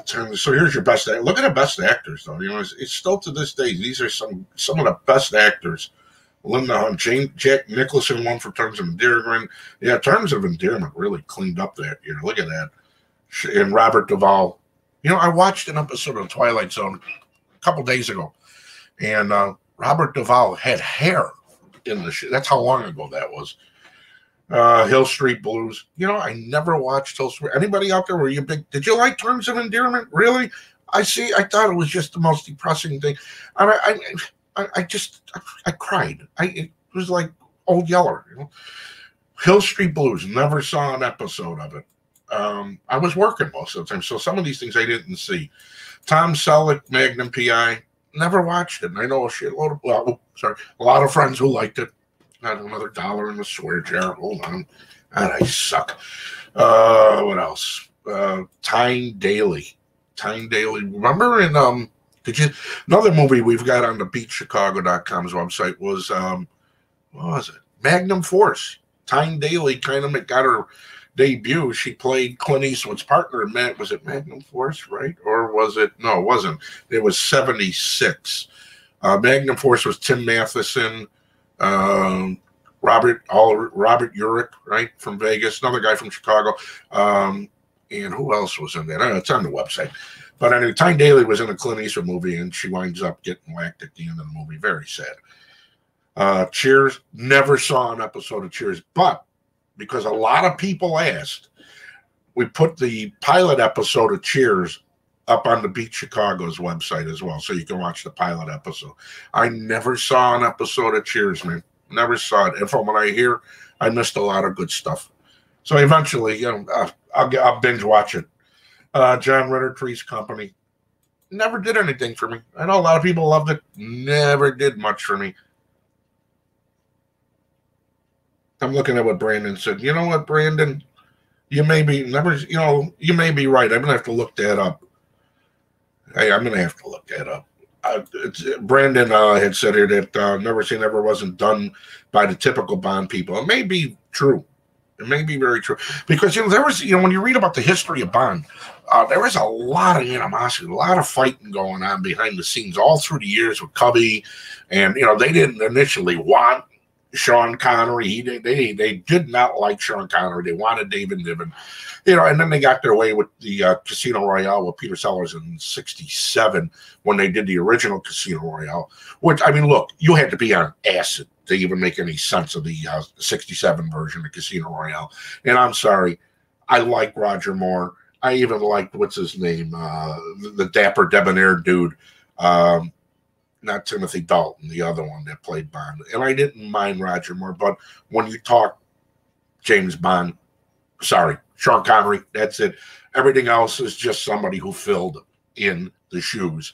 A: So here's your best. Look at the best actors, though. It's still to this day. These are some of the best actors. Linda Hunt, Jack Nicholson won for Terms of Endearment. Yeah, Terms of Endearment really cleaned up that year. Look at that. And Robert Duvall. I watched an episode of Twilight Zone a couple days ago, and Robert Duvall had hair in the shit. That's how long ago that was. Hill Street Blues. I never watched Hill Street. Anybody out there, were you big? Did you like Terms of Endearment? Really? I thought it was just the most depressing thing. I cried. It was like Old Yeller. Hill Street Blues. Never saw an episode of it. I was working most of the time, so some of these things I didn't see. Tom Selleck, Magnum P.I. Never watched it. And I know a lot of friends who liked it. Got another dollar in the swear jar. Hold on. God, I suck. What else? Tyne Daly. Tyne Daly. Remember in another movie we've got on the beatchicago.com's website was what was it? Magnum Force. Tyne Daly kind of got her debut. She played Clint Eastwood's partner in was it Magnum Force, right? Or was it? No, it wasn't. It was 76. Magnum Force was Tim Matheson, Robert Urich, right, from Vegas, another guy from Chicago, and who else was in there? I don't know, it's on the website. But anyway, Tyne Daly was in a Clint Eastwood movie, and she winds up getting whacked at the end of the movie. Very sad. Cheers. Never saw an episode of Cheers, but because a lot of people asked, we put the pilot episode of Cheers up on the Beat Chicago's website as well, so you can watch the pilot episode. I never saw an episode of Cheers, man. Never saw it. And from what I hear, I missed a lot of good stuff. So eventually, I'll binge watch it. John Ritter, Three's Company. Never did anything for me. I know a lot of people loved it. Never did much for me. I'm looking at what Brandon said. You know what, Brandon? You may be right. I'm gonna have to look that up. I'm gonna have to look that up. Brandon had said here that Never Say Never wasn't done by the typical Bond people. It may be true. It may be very true because there was when you read about the history of Bond, there was a lot of animosity, a lot of fighting going on behind the scenes all through the years with Cubby, and they didn't initially want Sean Connery. They did not like Sean Connery. They wanted David Niven, and then they got their way with the Casino Royale with Peter Sellers in '67 when they did the original Casino Royale. Which, I mean, look, you had to be on acid to even make any sense of the '67 version of Casino Royale. And I'm sorry, I like Roger Moore. I even liked what's his name, the dapper debonair dude. not Timothy Dalton, the other one that played Bond. And I didn't mind Roger Moore, but when you talk James Bond, sorry, Sean Connery, that's it. Everything else is just somebody who filled in the shoes.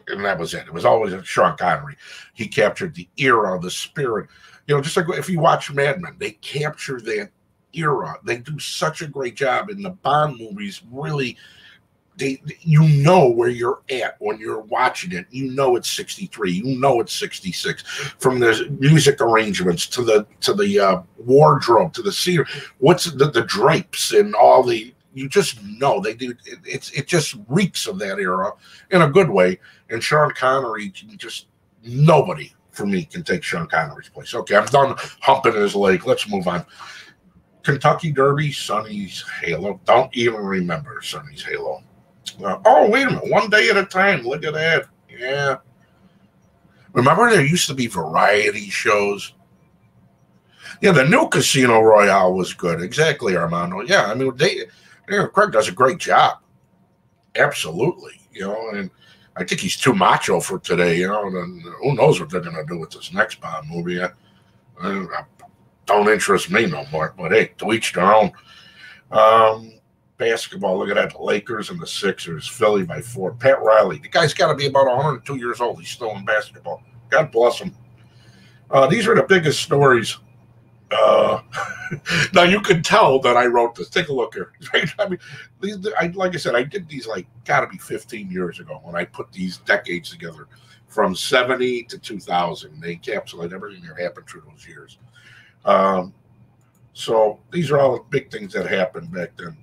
A: And that was it. It was always Sean Connery. He captured the era, the spirit. You know, just like if you watch Mad Men, they capture that era. They do such a great job in the Bond movies. Really, you know where you're at when you're watching it. You know it's 63. You know it's 66. From the music arrangements to the wardrobe to the scenery, what's the drapes and all the. You just know they do. It just reeks of that era in a good way. And Sean Connery, just nobody for me can take Sean Connery's place. Okay, I'm done humping his leg. Let's move on. Kentucky Derby, Sonny's Halo. Don't even remember Sonny's Halo. Oh, wait a minute. One day at a time. Look at that. Yeah. Remember there used to be variety shows? Yeah, the new Casino Royale was good. Exactly, Armando. Yeah, I mean, Craig does a great job. Absolutely. You know, and I think he's too macho for today, you know, and who knows what they're going to do with this next Bond movie. Don't interest me no more, but hey, to each their own. Basketball, look at that. The Lakers and the Sixers, Philly by 4. Pat Riley, the guy's got to be about 102 years old. He's still in basketball. God bless him. These are the biggest stories. Now you can tell that I wrote this. Take a look here. Right? I mean, like I said, I did these got to be 15 years ago when I put these decades together from 70 to 2000. They encapsulate everything that happened through those years. So these are all the big things that happened back then.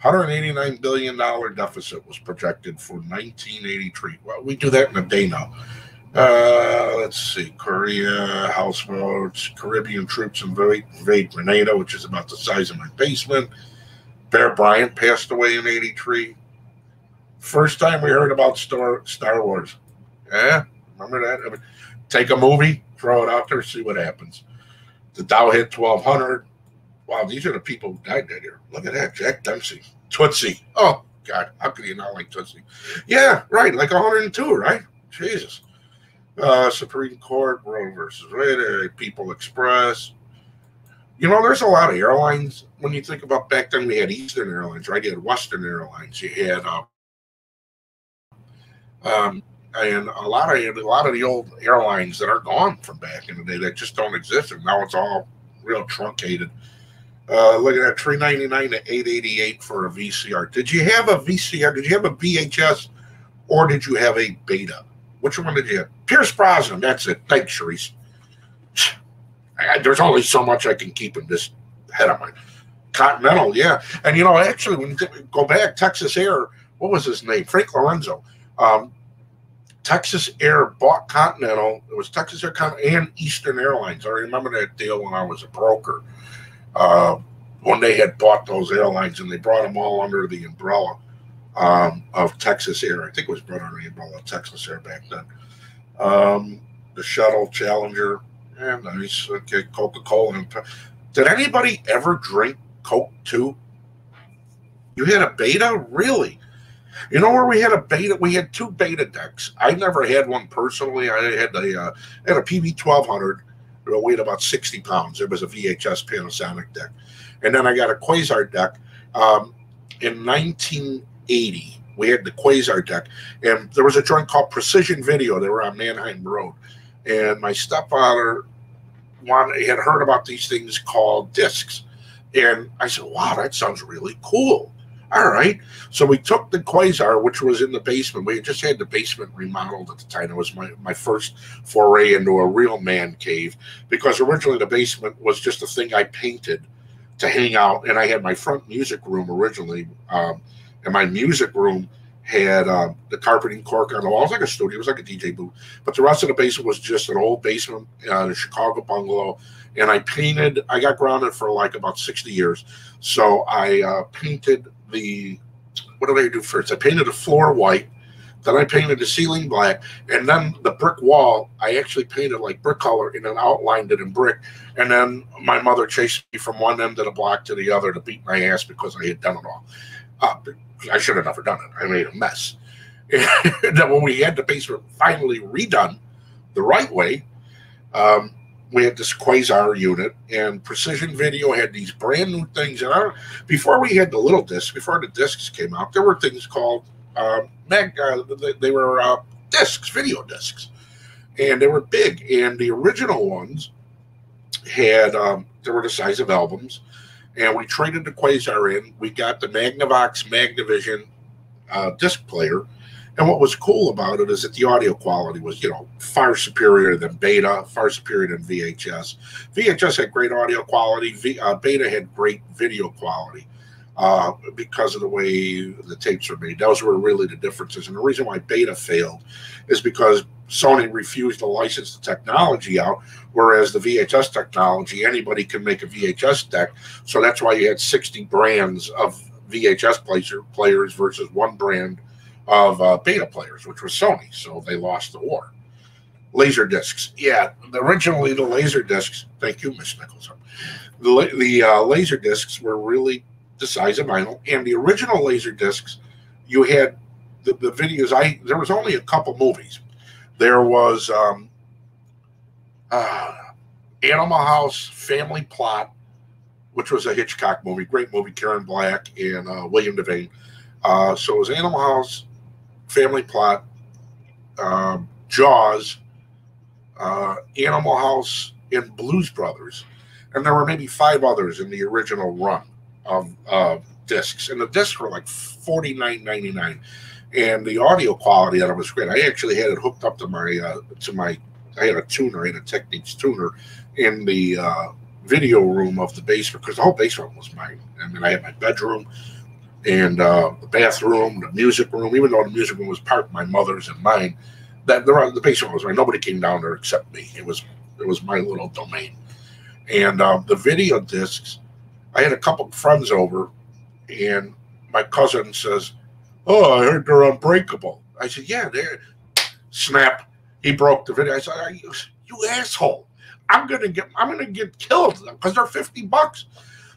A: $189 billion deficit was projected for 1983. Well, we do that in a day now. Let's see. Korea, houseboats, Caribbean troops invade Grenada, which is about the size of my basement. Bear Bryant passed away in 83. First time we heard about Star Wars. Yeah, remember that? I mean, take a movie, throw it out there, see what happens. The Dow hit 1,200. Wow, these are the people who died that year. Look at that. Jack Dempsey. Tootsie. Oh, God. How could you not like Tootsie? Yeah, right. Like 102, right? Jesus. Supreme Court, Roe versus Wade, People Express. You know, there's a lot of airlines. When you think about back then, we had Eastern Airlines, right? You had Western Airlines. You had and a lot of the old airlines that are gone from back in the day that just don't exist, and now it's all real truncated. Look at that, $399 to $888 for a VCR. Did you have a VCR? Did you have a VHS, or did you have a Beta? Which one did you have? Pierce Brosnan. That's it. Thanks, Sharice. There's only so much I can keep in this head of mine. Continental, yeah. And, you know, actually, when you go back, Texas Air, what was his name? Frank Lorenzo. Texas Air bought Continental. It was Texas Air and Eastern Airlines. I remember that deal when I was a broker. When they had bought those airlines, and they brought them all under the umbrella of Texas Air. I think it was brought under the umbrella of Texas Air back then. The Shuttle, Challenger, yeah, nice. Okay, Coca-Cola. Did anybody ever drink Coke too? You had a Beta? Really? You know where we had a Beta? We had 2 Beta decks. I never had one personally. I had a PV-1200. It weighed about 60 pounds. It was a VHS Panasonic deck. And then I got a Quasar deck. In 1980, we had the Quasar deck. And there was a joint called Precision Video. They were on Manheim Road. And my stepfather had heard about these things called discs. And I said, wow, that sounds really cool. All right. So we took the Quasar, which was in the basement. We just had the basement remodeled at the time. It was my first foray into a real man cave, because originally the basement was just a thing I painted to hang out. And I had my front music room originally. And my music room had the carpeting cork on the wall. It was like a studio. It was like a DJ booth. But the rest of the basement was just an old basement, a Chicago bungalow. And I got grounded for like about 60 years. So I painted what did I do first? I painted the floor white, then I painted the ceiling black, and then the brick wall, I actually painted like brick color and then outlined it in brick. And then my mother chased me from one end of the block to the other to beat my ass because I had done it all. I should have never done it. I made a mess. And then when we had the basement finally redone the right way, we had this Quasar unit, and Precision Video had these brand new things. And before we had the little discs, before the discs came out, there were things called they were discs, video discs, and they were big. And the original ones had they were the size of albums, and we traded the Quasar in. We got the Magnavox Magnavision disc player. And what was cool about it is that the audio quality was, far superior than Beta, far superior than VHS. VHS had great audio quality. Beta had great video quality because of the way the tapes were made. Those were really the differences. And the reason why Beta failed is because Sony refused to license the technology out, whereas the VHS technology, anybody can make a VHS deck. So that's why you had 60 brands of VHS players versus one brand of Beta players, which was Sony. So they lost the war. Laser discs. Yeah, originally the laser discs, thank you, Miss Nicholson. The laser discs were really the size of vinyl. And the original laser discs, you had the videos. There was only a couple movies. There was Animal House, Family Plot, which was a Hitchcock movie, great movie, Karen Black and William Devane. So it was Animal House, Family Plot, Jaws, Animal House, and Blues Brothers. And there were maybe 5 others in the original run of discs. And the discs were like $49.99. And the audio quality of it was great. I actually had it hooked up to my I had a tuner, I had a Technics tuner in the video room of the basement, because the whole basement was mine. I mean, I had my bedroom and the bathroom, the music room. Even though the music room was part of my mother's and mine, the basement was mine. Nobody came down there except me. It was my little domain. And the video discs, I had a couple friends over, and my cousin says, "Oh, I heard they're unbreakable." I said, "Yeah, they're." Snap! He broke the video. I said, "You asshole! I'm gonna get killed because they're $50."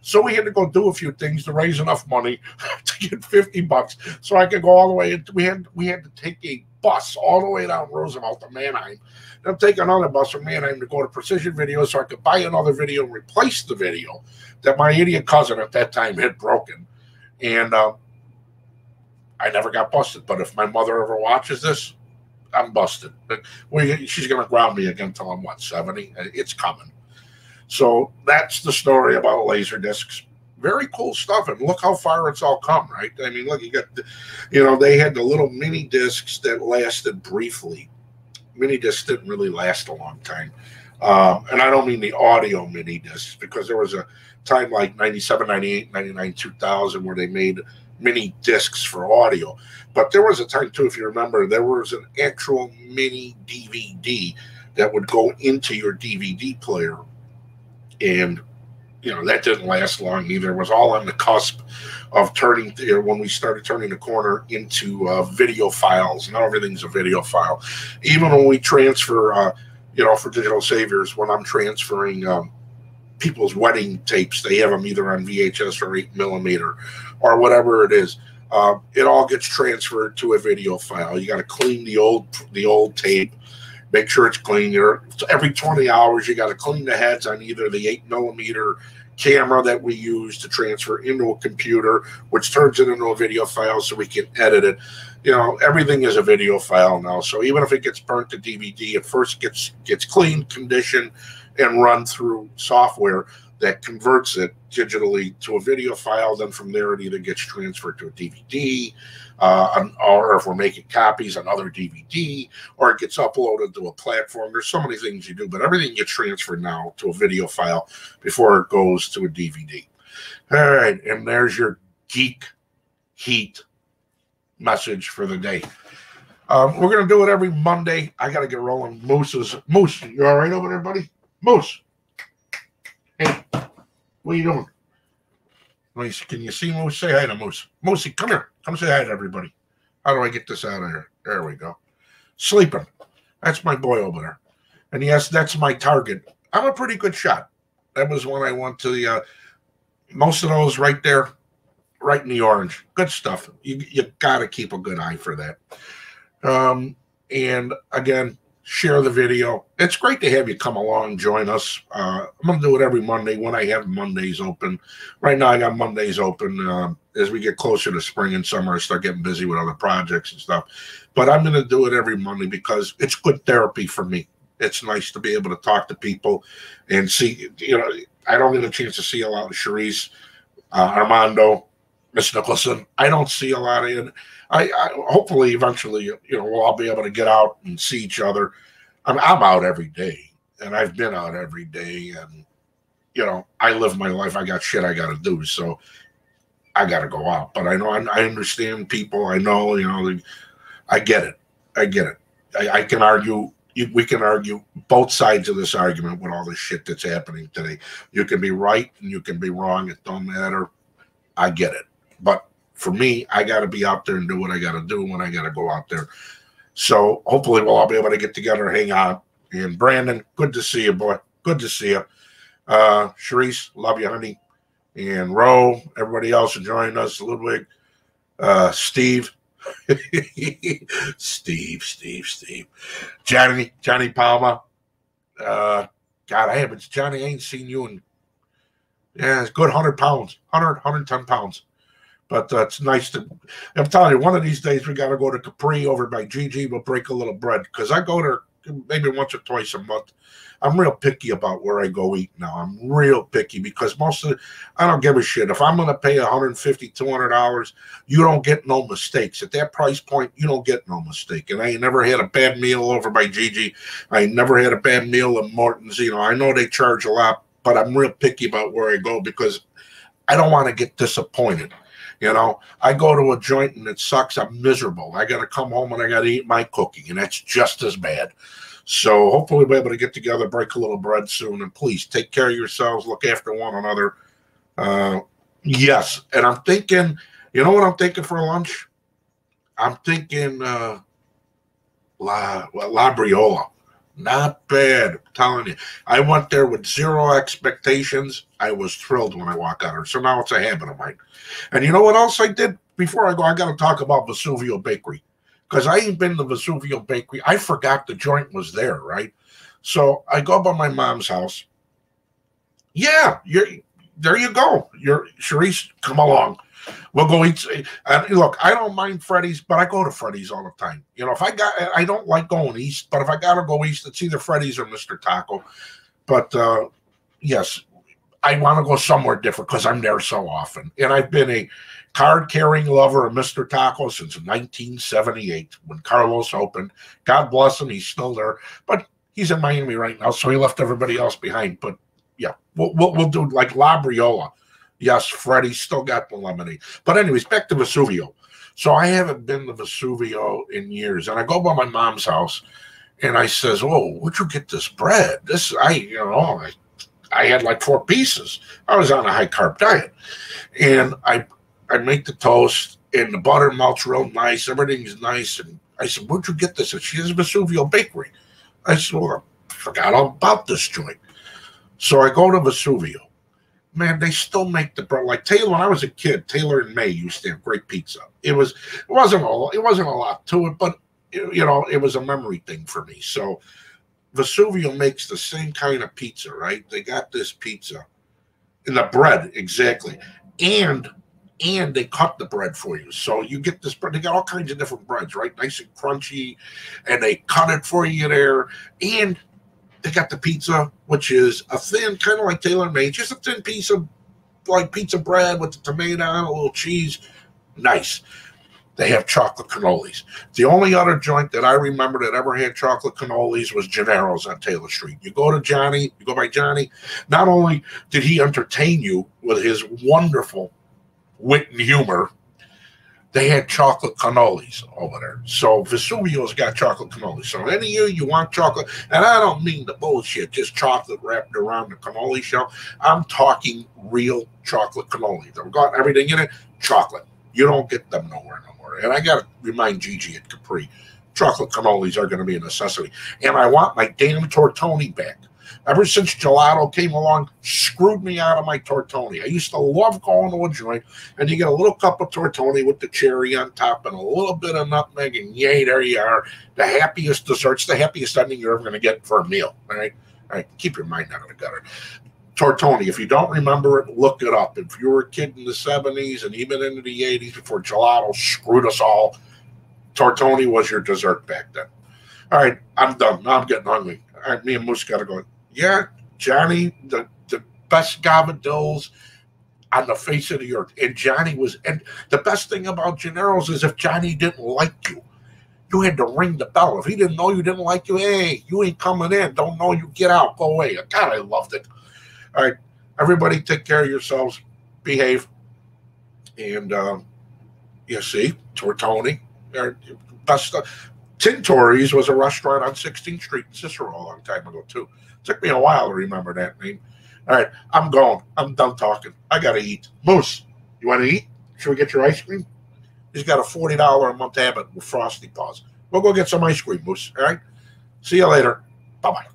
A: So we had to go do a few things to raise enough money to get $50, so I could go all the way. We had to take a bus all the way down Roosevelt to Manheim, then take another bus from Manheim to go to Precision Video, so I could buy another video and replace the video that my idiot cousin at that time had broken. And I never got busted. But if my mother ever watches this, I'm busted. She's going to ground me again until I'm, 70? It's coming. So that's the story about laser discs. Very cool stuff, and look how far it's all come, right? I mean, look, you got, they had the little mini discs that lasted briefly. Mini discs didn't really last a long time. And I don't mean the audio mini discs, because there was a time like 97, 98, 99, 2000 where they made mini discs for audio. But there was a time, too, if you remember, there was an actual mini DVD that would go into your DVD player. And, that didn't last long either. It was all on the cusp of turning, when we started turning the corner into video files. Now everything's a video file. Even when we transfer, for Digital Saviors, when I'm transferring people's wedding tapes, they have them either on VHS or 8mm or whatever it is. It all gets transferred to a video file. You got to clean the old tape. Make sure it's clean. Every 20 hours, you got to clean the heads on either the 8mm camera that we use to transfer into a computer, which turns it into a video file so we can edit it. Everything is a video file now. So even if it gets burnt to DVD, it first gets cleaned, conditioned, and run through software that converts it digitally to a video file. Then from there, it either gets transferred to a DVD, or if we're making copies, another DVD, or it gets uploaded to a platform. There's so many things you do, but everything gets transferred now to a video file before it goes to a DVD. All right, and there's your Geek Heat message for the day. We're going to do it every Monday. I got to get rolling. Moose, you all right over there, buddy? Moose. Hey, what are you doing? Can you see Moose? Say hi to Moose. Moosey, come here. Come say hi to everybody. How do I get this out of here? There we go. Sleeping. That's my boy over there. And yes, that's my target. I'm a pretty good shot. That was when I went to the, most of those right there, right in the orange. Good stuff. You got to keep a good eye for that. And again, share the video. It's great to have you come along and join us. I'm going to do it every Monday when I have Mondays open. Right now, I got Mondays open. As we get closer to spring and summer, I start getting busy with other projects and stuff. But I'm going to do it every Monday because it's good therapy for me. It's nice to be able to talk to people and see, I don't get a chance to see a lot of Charisse, Armando, Miss Nicholson. I don't see a lot of it. I hopefully eventually, we'll all be able to get out and see each other. I'm out every day, and I've been out every day, and I live my life. I got shit I got to do, so I got to go out. But I know I understand people. I know, I get it. I can argue. We can argue both sides of this argument with all this shit that's happening today. You can be right and you can be wrong. It don't matter. I get it, but for me, I got to be out there and do what I got to do when I got to go out there. So hopefully we'll all be able to get together and hang out. And Brandon, good to see you, boy. Good to see you. Charisse, love you, honey. And Ro, everybody else enjoying us. Ludwig, Steve. Steve. Johnny Palma. God, Johnny, I ain't seen you in, it's good 100 pounds, 110 pounds. But it's nice to, I'm telling you, one of these days we got to go to Capri over by Gigi. We'll break a little bread because I go there maybe once or twice a month. I'm real picky about where I go eat now. I'm real picky because I don't give a shit. If I'm going to pay $150, $200, you don't get no mistakes. At that price point, you don't get no mistake. And I ain't never had a bad meal over by Gigi. I ain't never had a bad meal at Morton's. I know they charge a lot, but I'm real picky about where I go because I don't want to get disappointed. I go to a joint and it sucks. I'm miserable. I got to come home and I got to eat my cookie, and that's just as bad. So hopefully we'll be able to get together, break a little bread soon, and please take care of yourselves. Look after one another. Yes, and I'm thinking, what I'm thinking for lunch? I'm thinking La Briola. Not bad, I'm telling you. I went there with zero expectations. I was thrilled when I walked out of there. So now it's a habit of mine. And you know what else I did? Before I go, I got to talk about Vesuvio Bakery. Because I ain't been to Vesuvio Bakery. I forgot the joint was there, right? So I go by my mom's house. Yeah, there you go. Charisse, come along. We'll go eat. And look, I don't mind Freddy's, but I go to Freddy's all the time. I don't like going east, but if I got to go east, it's either Freddy's or Mr. Taco. But yes, I want to go somewhere different because I'm there so often. And I've been a card-carrying lover of Mr. Taco since 1978 when Carlos opened. God bless him, he's still there. But he's in Miami right now, so he left everybody else behind. But yeah, we'll do like La Briola. Yes, Freddie still got the lemonade. But anyways, back to Vesuvio. So I haven't been to Vesuvio in years. And I go by my mom's house, and I says, "Oh, where'd you get this bread? I had like 4 pieces. I was on a high-carb diet." And I make the toast, and the butter melts real nice. Everything's nice. And I said, "Where'd you get this?" And she says, "Vesuvio Bakery." I said, "Well, I forgot all about this joint." So I go to Vesuvio. Man, they still make the bread. Like Taylor, when I was a kid, Taylor and May used to have great pizza. It wasn't a lot to it, but it was a memory thing for me. So Vesuvio makes the same kind of pizza, right? They got this pizza in the bread, exactly. And they cut the bread for you. So you get this bread. They got all kinds of different breads, right? Nice and crunchy. And they cut it for you there. And they got the pizza, which is a thin, kind of like Taylor made, just a thin piece of like pizza bread with the tomato and a little cheese. Nice. They have chocolate cannolis. The only other joint that I remember that ever had chocolate cannolis was Gennaro's on Taylor Street. You go by Johnny. Not only did he entertain you with his wonderful wit and humor, they had chocolate cannolis over there. So Vesuvio's got chocolate cannolis. So any of you want chocolate, and I don't mean the bullshit, just chocolate wrapped around the cannoli shell. I'm talking real chocolate cannoli. They've got everything in it, chocolate. You don't get them nowhere no more. And I got to remind Gigi at Capri, chocolate cannolis are going to be a necessity. And I want my damn tortoni back. Ever since gelato came along, screwed me out of my tortoni. I used to love going to a joint, and you get a little cup of tortoni with the cherry on top and a little bit of nutmeg, and yay, there you are. The happiest desserts, the happiest ending you're ever going to get for a meal. All right? All right, keep your mind out of the gutter. Tortoni, if you don't remember it, look it up. If you were a kid in the 70s and even into the 80s before gelato screwed us all, tortoni was your dessert back then. All right, I'm done. Now I'm getting hungry. All right, me and Moose got to go. Yeah, Johnny, the best gabardines on the face of the earth. And Johnny was, and the best thing about Gennaro's is if Johnny didn't like you, you had to ring the bell. If he didn't know you didn't like you, hey, you ain't coming in. Don't know you, get out, go away. God, I loved it. All right, everybody take care of yourselves. Behave. And you see, Tortoni, best stuff. Tintori's was a restaurant on 16th Street in Cicero a long time ago, too. Took me a while to remember that name. All right, I'm going. I'm done talking. I got to eat. Moose, you want to eat? Should we get your ice cream? He's got a $40 a month habit with Frosty Paws. We'll go get some ice cream, Moose. All right? See you later. Bye-bye.